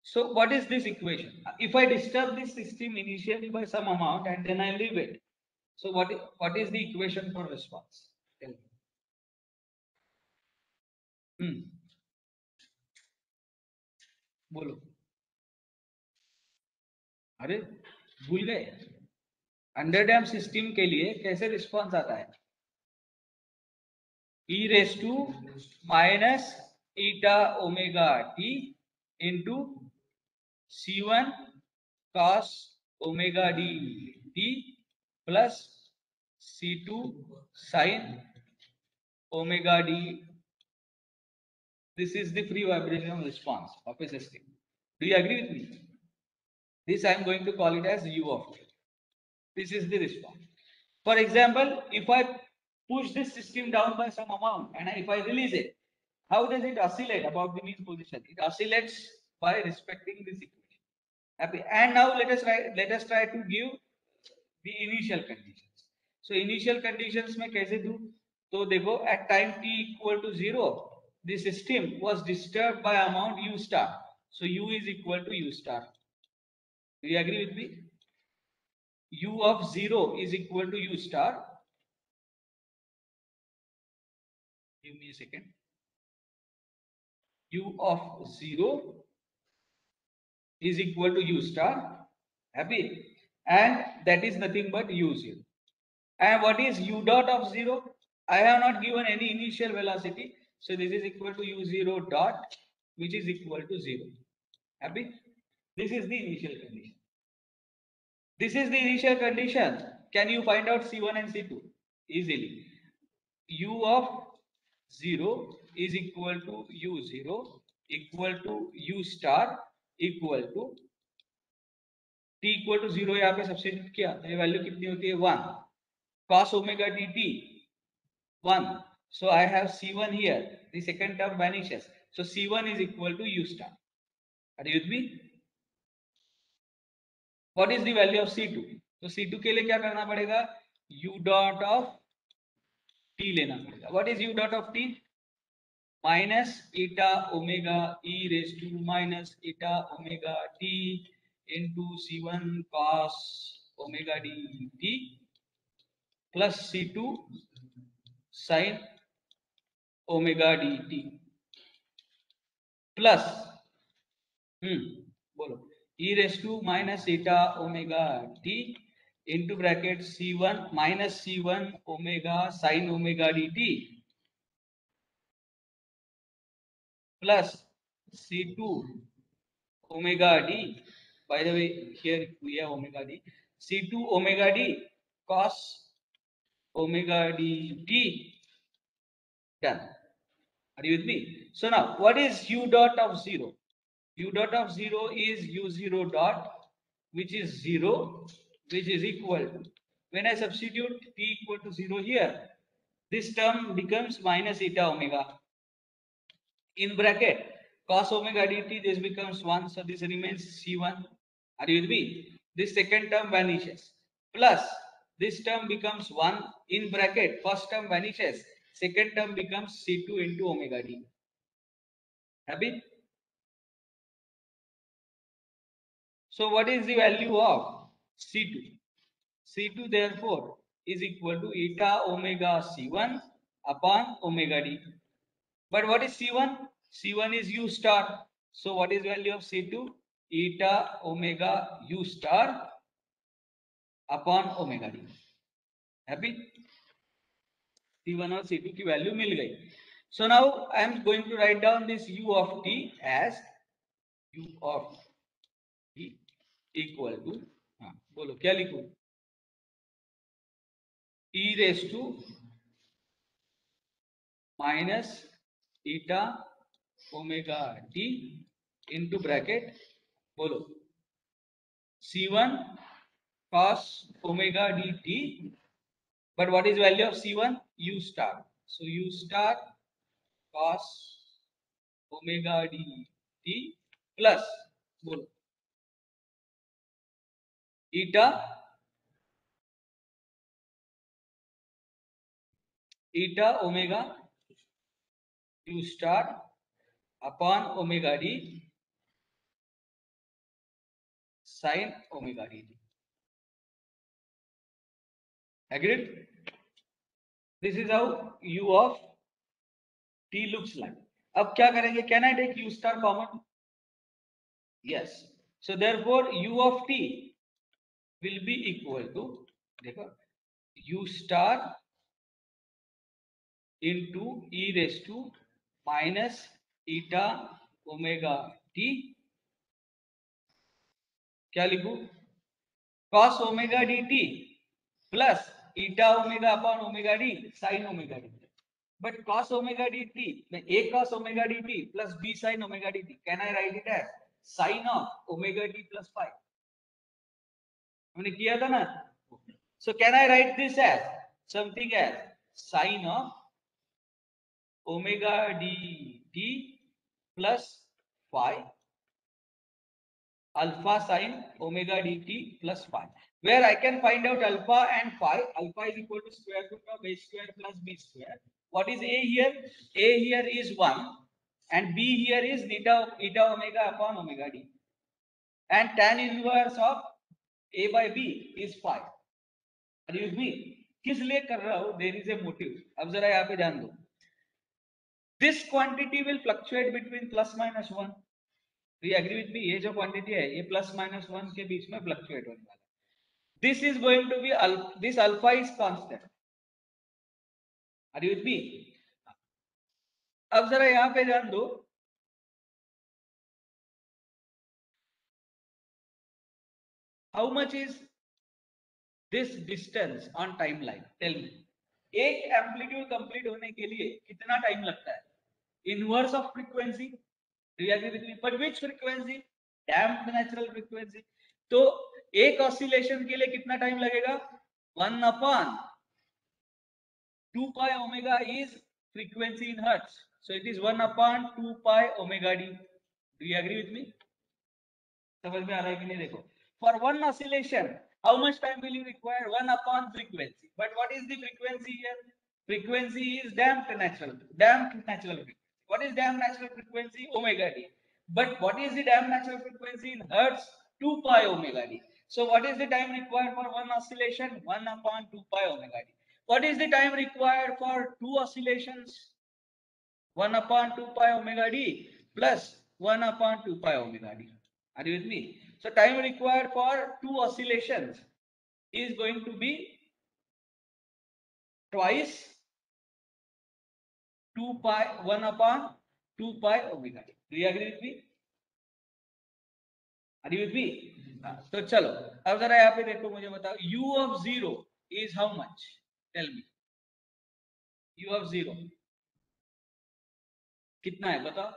so what is this equation? If I disturb this system initially by some amount and then I leave it, so what is the equation for response? Tell me. बोलो. अरे भूल गए. Under dam system के लिए कैसे response आता है? e raised to minus eta omega t into c1 cos omega d t plus c2 sin omega d. This is the free vibration response of a system. Do you agree with me? This I am going to call it as u of t. This is the response. For example, if I push this system down by some amount and if I release it, how does it oscillate about the mean position? It oscillates by respecting this equation. Happy. And now let us try to give the initial conditions. So initial conditions में कैसे दूं? तो देखो at time t equal to 0, the system was disturbed by amount u star. So u is equal to u star. Do you agree with me? U of 0 is equal to u star. Give me a second. U of 0 is equal to u star. Happy. And that is nothing but u0. And what is u dot of 0? I have not given any initial velocity. So this is equal to u0 dot, which is equal to 0. Happy? This is the initial condition. This is the initial condition. Can you find out C1 and C2? Easily. U of 0 is equal to u0 equal to u star equal to t equal to 0. यहाँ पे substitute किया तो ये value कितनी होती है? 1. Cos omega dt 1. So I have C1 here. The second term vanishes. So C1 is equal to u star. Are you with me? What is the value of C2? तो C2 के लिए क्या करना पड़ेगा? U dot of t लेना पड़ेगा. What is U dot of t? Minus eta omega e raised to minus eta omega t into C1 cos omega dt plus C2 sin omega dt plus बोलो e raised to minus eta omega t into bracket c1 minus c1 omega sin omega dt plus c2 omega d. By the way, here we have omega d. C2 omega d cos omega dt. Done. Are you with me? So now, what is u dot of 0? U dot of 0 is u0 dot, which is 0, which is equal to, when I substitute t equal to 0 here, this term becomes minus eta omega. In bracket, cos omega dt, this becomes 1, so this remains C1. Are you with me? This second term vanishes. Plus, this term becomes 1. In bracket, first term vanishes. Second term becomes C2 into omega d. Happy? So, what is the value of C2? C2 therefore is equal to eta omega C1 upon omega d. But what is C1? C1 is U star. So what is value of C2? Eta omega U star upon omega d. Happy? C1 और C2 की value मिल गई. So now I am going to write down this U of t as U of t equal to, बोलो क्या लिखूं? E raised to minus eta omega t into bracket, बोलो C1 cos omega dt, but what is value of C1? U star. So U star cos omega dt plus, बोलो eta omega U star upon omega d sin omega dt. Agreed? This is how U of t looks like. अब क्या करेंगे? Can I take U star common? Yes. So therefore U of t will be equal to, देखो, U star into e raised to minus eta omega t, क्या लिखूं? cos omega dt plus eta omega upon omega d sin omega dt. But cos omega dt, a cos omega dt plus b sin omega dt, can I write it as sin of omega d plus phi? हमने किया था ना. So can I write this as something as sin of omega dt plus phi alpha sin omega dt plus phi, where I can find out alpha and phi. Alpha is equal to square root of a square plus b square. What is a here? A here is 1 and b here is eta omega upon omega d, and tan inverse of a by b is phi. Are you with me? किस लिए कर रहा हूं? There is a motive. अब जरा यहाँ पे ध्यान दो. This quantity will fluctuate between plus minus 1. Do you agree with me? ये जो क्वांटिटी है ये प्लस माइनस 1 के बीच में फ्लक्चुएट होने वाला है. This is going to be, this alpha is constant. Are you with me? अब जरा यहां पे ध्यान दो. How much is this distance on timeline? Tell me. एक एम्पलीट्यूड कंप्लीट होने के लिए कितना टाइम लगता है? Inverse of frequency. Do you agree with me? But which frequency? Damped natural frequency. तो एक ऑसिलेशन के लिए कितना टाइम लगेगा? 1 upon 2 pi omega is frequency in hertz. So it is 1 upon 2 pi omega d. Do you agree with me? समझ में आ रहा है कि नहीं? देखो, for one oscillation, how much time will you require? 1 upon frequency. But what is the frequency here? Frequency is damped natural frequency. What is damped natural frequency? Omega d. But what is the damped natural frequency in hertz? 2 pi omega d. So what is the time required for one oscillation? 1 upon 2 pi omega d. What is the time required for two oscillations? 1 upon 2 pi omega d plus 1 upon 2 pi omega d. Are you with me? So time required for two oscillations is going to be twice 2 pi 1 upon 2 pi omega d. Do you agree with me? Are you with me? तो चलो अब जरा यहाँ पे देखो, मुझे बताओ u of 0 is how much? Tell me. u of 0 कितना है बताओ?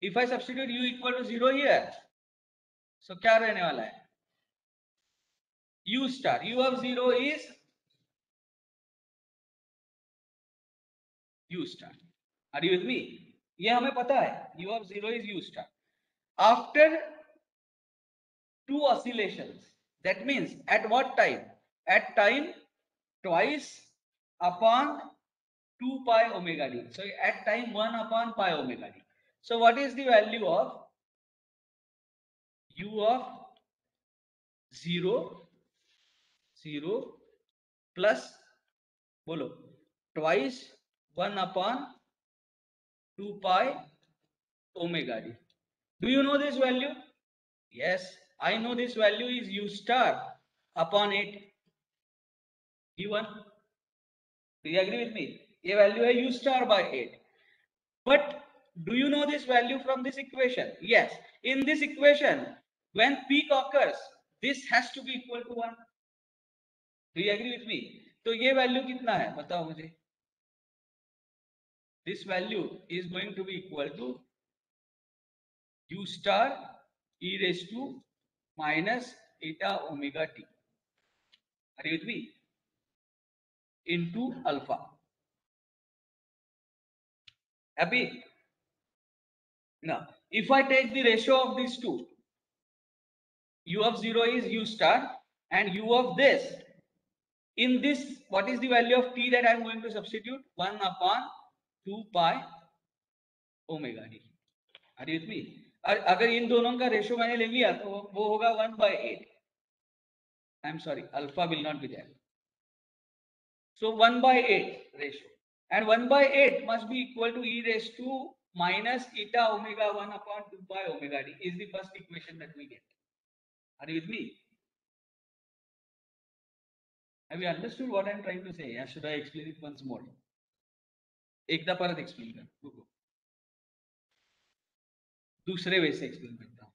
If I substitute u equal to 0 here, so क्या रहने वाला है? u star. u of 0 is u star. Are you with me? ये हमें पता है, u of 0 is u star. After two oscillations, that means at what time? At time twice upon 2 pi omega d. So at time 1 upon pi omega d. So what is the value of u of 0 plus bolo twice 1 upon 2 pi omega d. Do you know this value? Yes, I know this value is u star upon 8 d1. Do you agree with me? ये value है u star by 8. But do you know this value from this equation? Yes. In this equation, when peak occurs, this has to be equal to 1. Do you agree with me? तो ये value कितना है बताओ मुझे. This value is going to be equal to u star e raised to minus eta omega t. Are you with me? Into alpha. Happy? Now, if I take the ratio of these two, u of 0 is u star and u of this, in this, what is the value of t that I am going to substitute? 1 upon 2 pi omega d. Are you with me? अगर इन दोनों का ratio मैंने ले लिया तो वो होगा 1 by 8. I am sorry, alpha will not be there. So 1 by 8 ratio, and 1 by 8 must be equal to e raised to minus eta omega 1 upon 2 pi omega d is the first equation that we get. Are you with me? Have you understood what I am trying to say? Or should I explain it once more? एकदा परत explain कर. दूसरे वे से explain करता हूँ.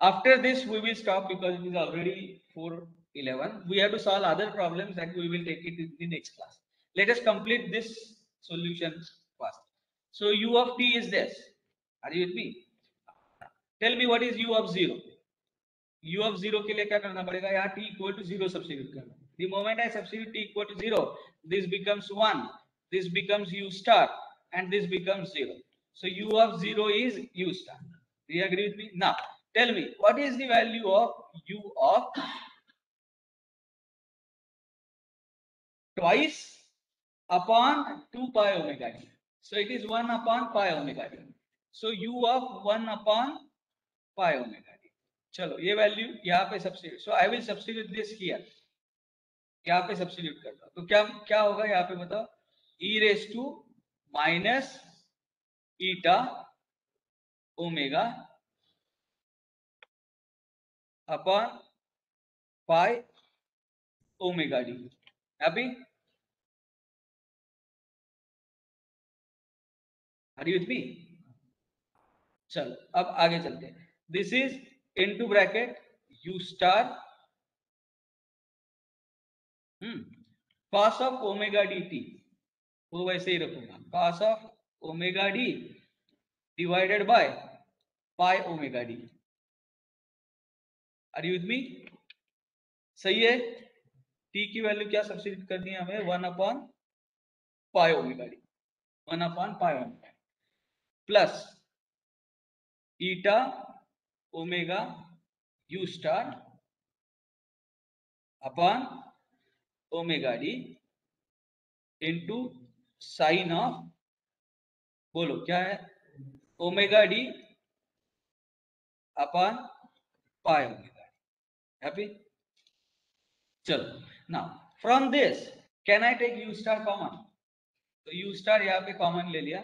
After this we will stop because it is already 4:11. We have to solve other problems that we will take it in the next class. Let us complete this solution first. So u of t is this. Are you with me? Tell me what is u of 0. u of 0 के लिए क्या करना पड़ेगा? यहाँ t equal to 0 substitute करना. The moment I substitute t equal to 0, this becomes 1, this becomes u star, and this becomes 0. So u of 0 is u star. Do you agree with me? Now, tell me, what is the value of u of twice upon 2 pi omega d? So it is 1 upon pi omega d. So u of 1 upon pi omega d. चलो ये value यहाँ पे substitute. So I will substitute this here. यहाँ पे substitute करता हूँ तो क्या क्या होगा यहाँ पे बताओ. e raise to minus eta omega upon pi omega D. Happy? Are you with me? चलो अब आगे चलते हैं. This is into bracket u star cos of omega D T, वो वैसे ही रखूंगा. cos of omega D divided by pi omega D. Are you with me? सही है. t की वैल्यू क्या सब्स्टिट्यूट करनी है हमें? 1 upon pi omega D. 1 upon pi omega plus eta omega u star upon omega D into sine of, बोलो क्या है? Omega D upon pi omega D. Happy? चलो now from this can I take u star common? तो u star यहाँ पे common ले लिया.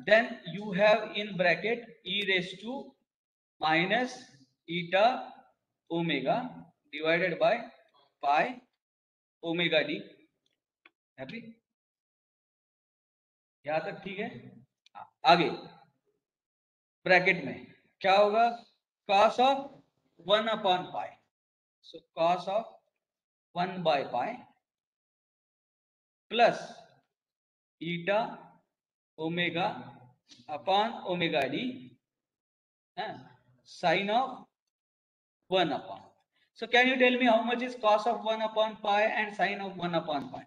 Then you have in bracket e raised to minus eta omega divided by pi omega d. Happy? यहां तक ठीक है. आगे ब्रैकेट में क्या होगा? cos of 1 upon pi. So cos of 1 by pi plus eta omega upon omega d sin of 1 upon. So can you tell me how much is cos of 1 upon pi and sin of 1 upon pi?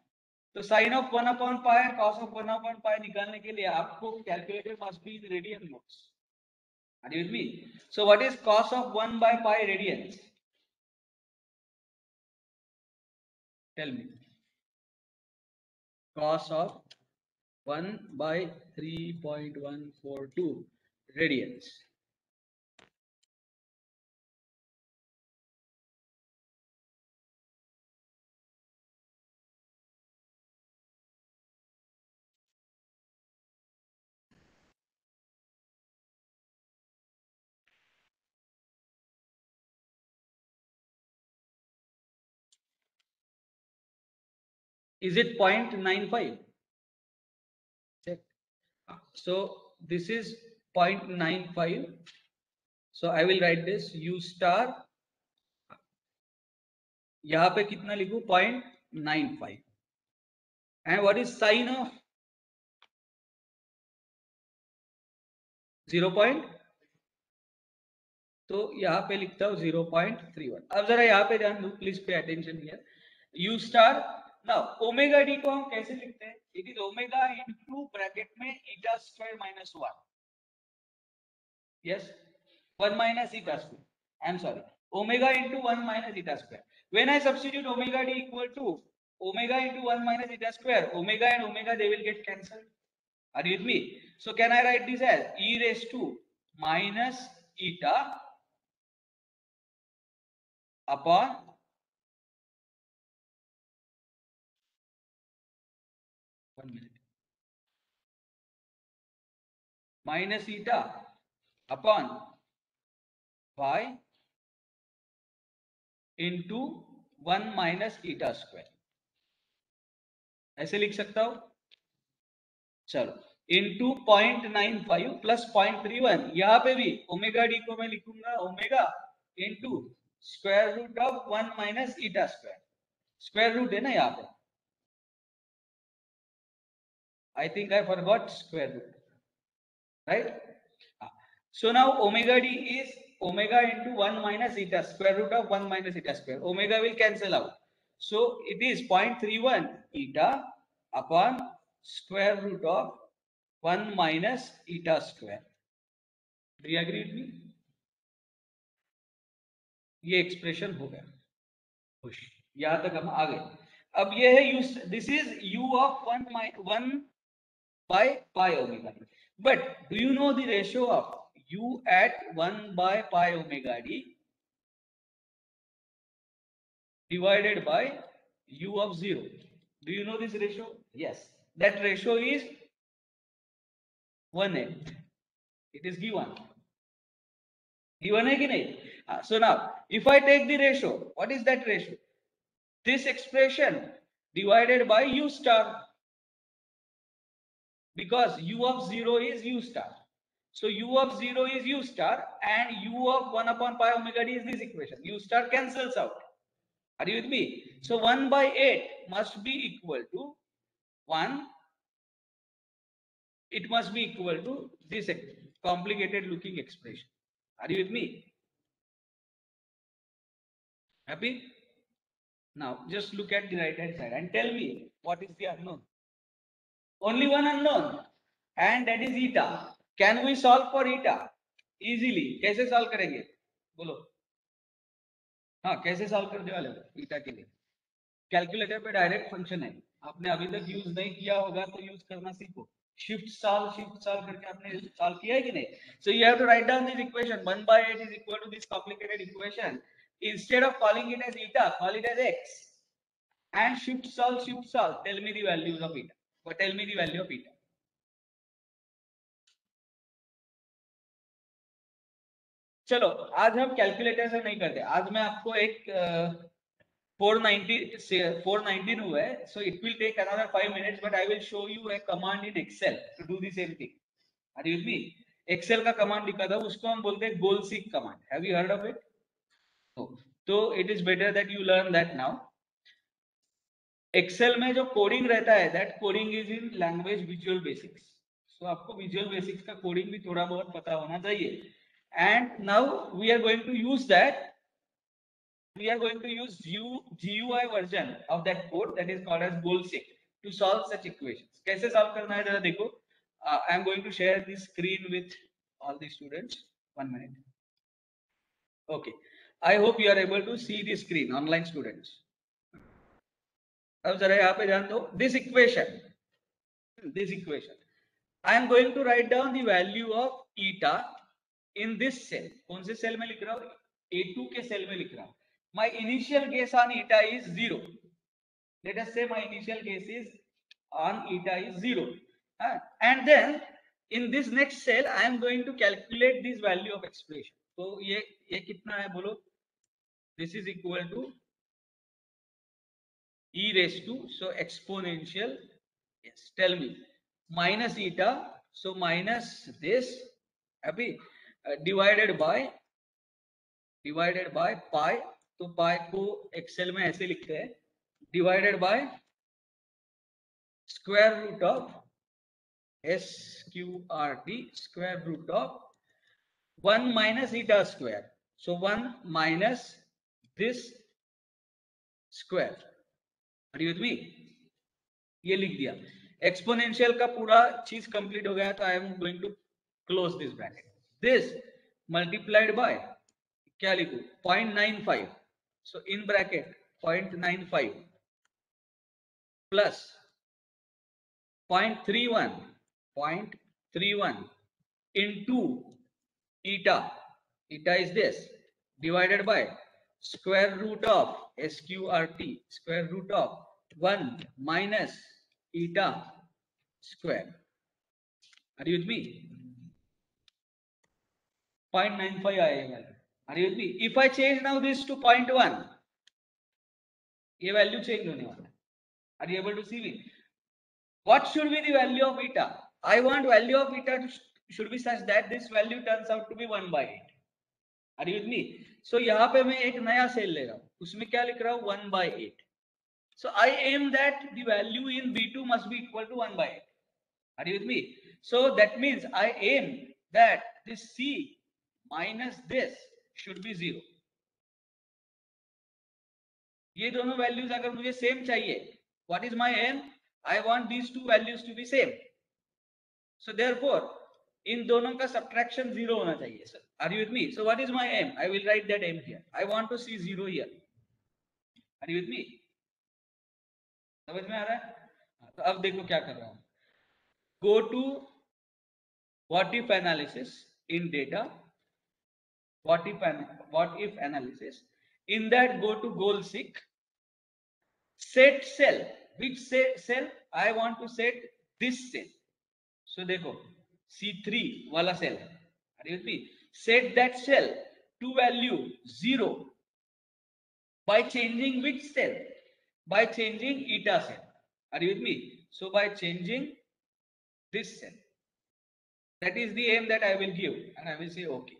तो sine of 1 upon pi cos of 1 upon pi निकालने के लिए आपको calculator must be in radian modes. Are you with me? So what is cos of 1 by pi radians? Tell me. Cos of 1 by 3.142 radians. Is it 0.95? Check. So this is 0.95. So I will write this u star. यहाँ पे कितना लिखूं? 0.95. And what is sine of 0. तो यहाँ पे लिखता हूँ 0.31. अब जरा यहाँ पे ध्यान दो, please pay attention here. u star. Now omega D को हम कैसे लिखते हैं? It is omega into bracket में eta square minus 1. Yes, 1 minus eta square. I am sorry, omega into 1 minus eta square. When I substitute omega D equal to omega into 1 minus eta square, omega and omega they will get cancelled. Are you with me? So can I write this as e raised to minus eta upon 1 minute minus eta upon pi into 1 minus eta square. ऐसे लिख सकता हूं. चलो, into 0.95 plus 0.31. यहाँ पे भी omega D को मैं लिखूंगा omega into square root of 1 minus eta square. Square root है ना यहाँ पे. I think I forgot square root, right? So now omega d is omega into 1 minus eta, square root of 1 minus eta square. Omega will cancel out. So it is 0.31 eta upon square root of 1 minus eta square. Do you agree with me? ये expression हो गया. खुश, यहां तक हम आ गए. अब ये है u, this is u of 1 by pi omega d. But do you know the ratio of u at 1 by pi omega d divided by u of 0? Do you know this ratio? Yes, that ratio is 1/8. It is given. Given hai ki nahi? So now if I take the ratio, what is that ratio? This expression divided by u star, because u of 0 is u star. So u of 0 is u star and u of 1 upon pi omega d is this equation. U star cancels out. Are you with me? So 1 by 8 must be equal to 1. It must be equal to this complicated looking expression. Are you with me? Happy? Now just look at the right hand side and tell me what is the unknown. Only one unknown, and that is eta. Can we solve for eta easily? कैसे solve करेंगे? बोलो. हाँ, कैसे solve करने वाले हो eta के लिए? कैलकुलेटर पे डायरेक्ट फंक्शन है. आपने अभी तक यूज नहीं किया होगा तो यूज करना सीखो. शिफ्ट सॉल्व करके आपने सॉल्व किया है कि नहीं? So you have to write down this equation. 1 by 8 is equal to this complicated equation. Instead of calling it as eta, call it as x. And shift solve. Tell me the values of eta. But tell me the value of eta. चलो, आज हम calculator से नहीं करते. आज मैं आपको एक 419 हुआ है. So it will take another 5 minutes, but I will show you a command in Excel to do the same thing. Are you with me? Excel का कमांड लिखा था, उसको हम बोलते हैं goal seek command. Have you heard of it? तो it is better that you learn that now. Excel में जो कोडिंग रहता है, that coding is in language Visual Basics. So आपको Visual Basics का कोडिंग भी थोड़ा बहुत पता होना चाहिए. And now we are going to use that. We are going to use GUI version of that code that is called as GoalSeek to solve such equations. कैसे solve करना है जरा देखो. I am going to share the screen with all the students. 1 minute. Okay. I hope you are able to see the screen, online students. अब जरा यहाँ पे ध्यान दो. This equation. I am going to write down the value of eta in this cell. कौन से cell में लिख रहा हूँ? A2 के सेल में लिख रहा हूँ. My initial guess on eta is 0. Let us say my initial guess is on eta is 0. And then in this next cell I am going to calculate this value of expression. तो ये कितना है बोलो? This is equal to e raised to, so exponential, yes, tell me, minus eta, so minus this अभी divided by pi, तो pi को Excel में ऐसे लिखते हैं, divided by square root of sqrt square root of 1 minus eta square, so 1 minus this square. Are you with me? ये लिख दिया. एक्सपोनेंशियल का पूरा चीज कंप्लीट हो गया, तो I am going to close this bracket. This multiplied by क्या लिखूं? 0.95, so in bracket 0.95 plus 0.31 into eta is this, divided by square root of sqrt square root of 1 minus eta square. Are you with me? 0.95 आएगा. Are you with me? If I change now this to 0.1, ये value change होने वाला है. Are you able to see me? What should be the value of eta? I want value of eta should be such that this value turns out to be 1 by 8. Are you with me? So यहाँ पे मैं एक नया cell ले रहा हूँ, उसमें क्या लिख रहा हूँ? 1 by 8. So I aim that the value in B2 must be equal to 1 by 8. Are you with me? So that means I aim that this C minus this should be 0. ये दोनों values अगर मुझे same चाहिए, what is my aim? I want these two values to be same. So therefore, इन दोनों का subtraction 0 होना चाहिए. So, are you with me? So what is my aim? I will write that aim here. I want to see 0 here. Are you with me? समझ में आ रहा है? तो अब देखो क्या कर रहा हूं. Go to what if analysis in data. What if analysis. In that, go to goal seek. Set cell. Which cell? I want to set this cell. So देखो C3 वाला cell. Are you with me? Set that cell to value 0 by changing which cell? By changing eta cell. Are you with me? So by changing this cell. That is the aim that I will give, and I will say okay.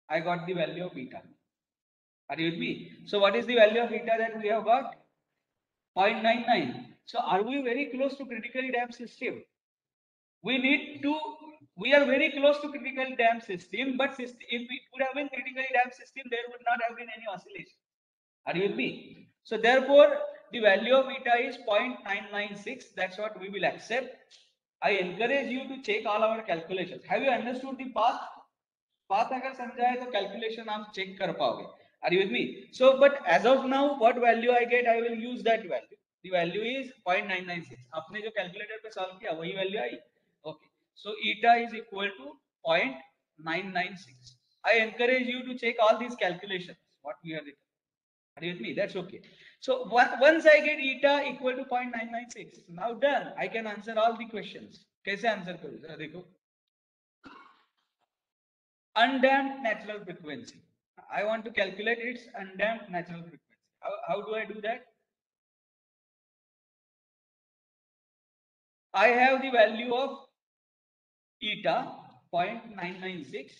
I got the value of eta. Are you with me? So what is the value of eta that we have got? 0.99. So are we very close to critically damped system? We are very close to critically damped system, but if we would have been critically damped system, there would not have been any oscillation. Are you with me? So therefore, the value of eta is 0.996. That's what we will accept. I encourage you to check all our calculations. Have you understood the path? Path अगर समझा है तो calculation आप check कर पाओगे. Are you with me? So, but as of now, what value I get, I will use that value. The value is 0.996. आपने जो calculator पे solve किया वही value I. Okay. So eta is equal to 0.996. I encourage you to check all these calculations. What we have written. Are you with me? That's okay. So once I get eta equal to 0.996, now done. I can answer all the questions. कैसे answer करूँ? जरा देखो. Undamped natural frequency. I want to calculate its undamped natural frequency. How do I do that? I have the value of eta 0.996.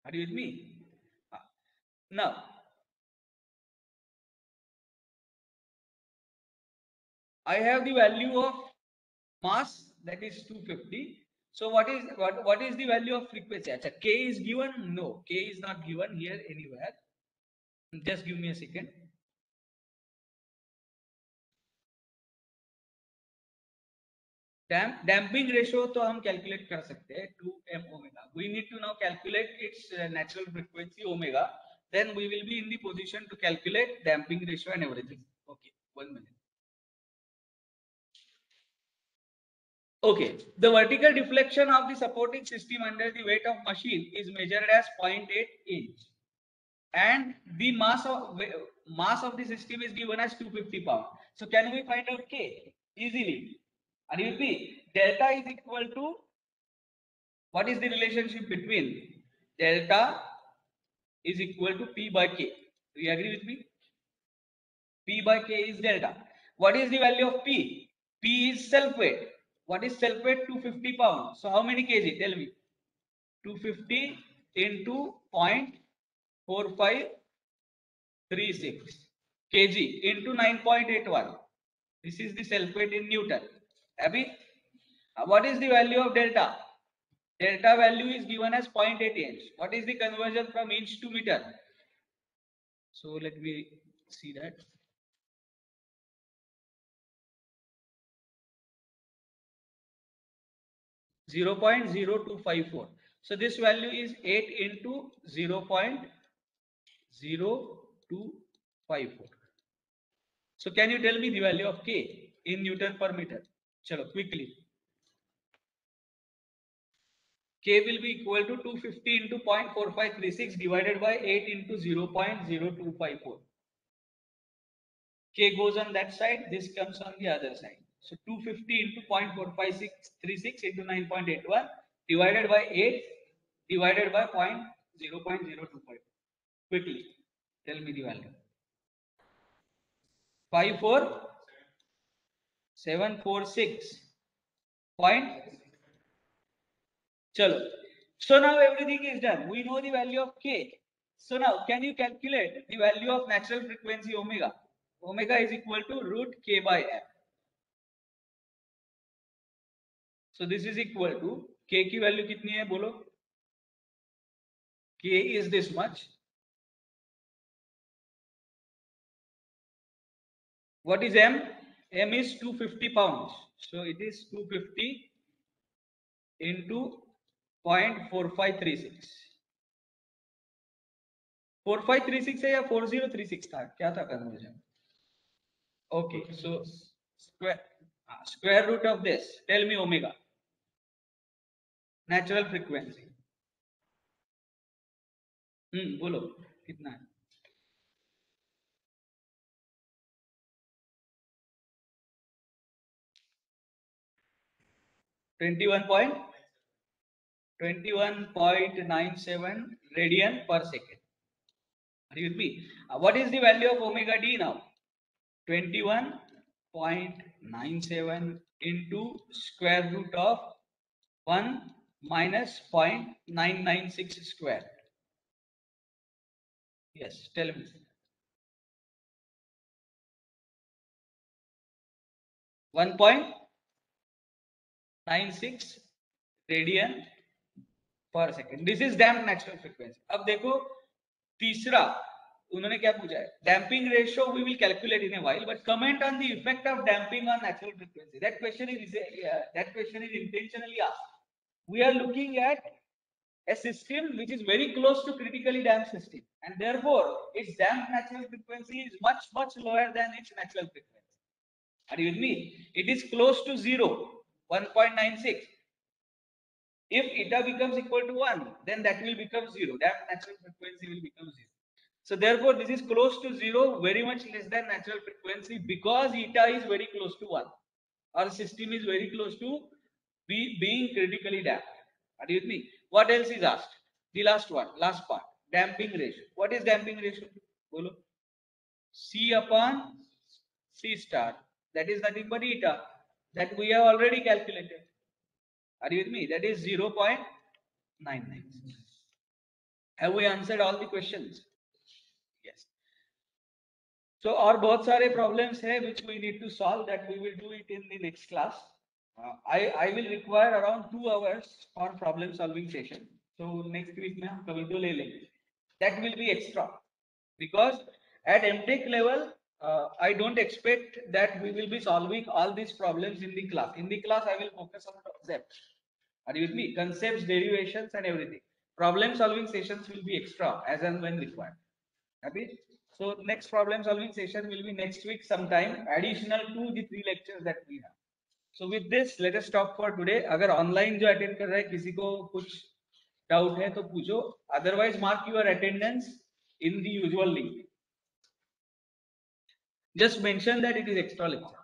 Are you with me? Now, I have the value of mass, that is 250. So what is the value of frequency? Achha, K is given? No, K is not given here anywhere. Just give me a second. Damping ratio तो हम calculate कर सकते हैं 2m omega. We need to now calculate its natural frequency omega. Then we will be in the position to calculate damping ratio and everything. Okay, 1 minute. Okay, the vertical deflection of the supporting system under the weight of machine is measured as 0.8 inch, and the mass of the system is given as 250 pound. So can we find out K easily? And you see delta is equal to, what is the relationship between delta is equal to P by K? Do you agree with me? P by K is delta. What is the value of P? P is self weight. What is self weight? 250 pounds. So how many kg? Tell me. 250 into 0.4536 kg into 9.81. This is the self weight in Newton. Abhi, what is the value of delta? Delta value is given as 0.8 inch. What is the conversion from inch to meter? So let me see that. Zero 0.0254. So this value is 8 into 0.0254. So can you tell me the value of K in Newton per meter? Chalo, quickly. K will be equal to 250 into 0.4536 divided by 8 into 0.0254. K goes on that side, this comes on the other side. So 250 into 0.4536 into 9.81 divided by 8 divided by 0.0255. Quickly, tell me the value. 54746. Chalo. So now everything is done. We know the value of K. So now can you calculate the value of natural frequency omega? Omega is equal to root K by M. So this is equal to K की value कितनी है बोलो? K is this much. What is M? M is 250 pounds. So it is 250 into 0.4536. 4536 है या 4036 था? क्या था conversion? Okay, so square root of this. Tell me omega. Natural frequency. बोलो कितना है? 21.97 radian per second. Are you with me? What is the value of omega d now? 21.97 into square root of 1 minus 0.996 square. Yes, tell me. 1.96 radian per second. This is damped natural frequency. अब देखो तीसरा उन्होंने क्या पूछा है? Damping ratio we will calculate in a while, but comment on the effect of damping on natural frequency. That question is intentionally asked. We are looking at a system which is very close to critically damped system, and therefore its damped natural frequency is much lower than its natural frequency. Are you with me? It is close to 0, 1.96. If eta becomes equal to 1, then that will become 0. Damped natural frequency will become 0. So therefore, this is close to 0, very much less than natural frequency, because eta is very close to 1. Our system is very close to being critically damped. Are you with me? What else is asked? The last one, last part, damping ratio. What is damping ratio? Bolo. C upon C star. That is nothing but eta. That we have already calculated. Are you with me? That is 0.99. Have we answered all the questions? Yes. So और बहुत सारे problems है which we need to solve, that we will do it in the next class. I will require around 2 hours for problem solving session. So next week में हम कभी तो ले लेंगे. That will be extra, because at MTech level I don't expect that we will be solving all these problems in the class. In the class, I will focus on concepts. Are you with me? Concepts, derivations, and everything. Problem solving sessions will be extra as and when required. Happy? So next problem solving session will be next week sometime, additional to the 3 lectures that we have. So with this, let us stop for today. अगर online जो attend कर रहा है किसी को कुछ doubt है तो पूछो. Otherwise, mark your attendance in the usual link. Just mention that it is extra lecture.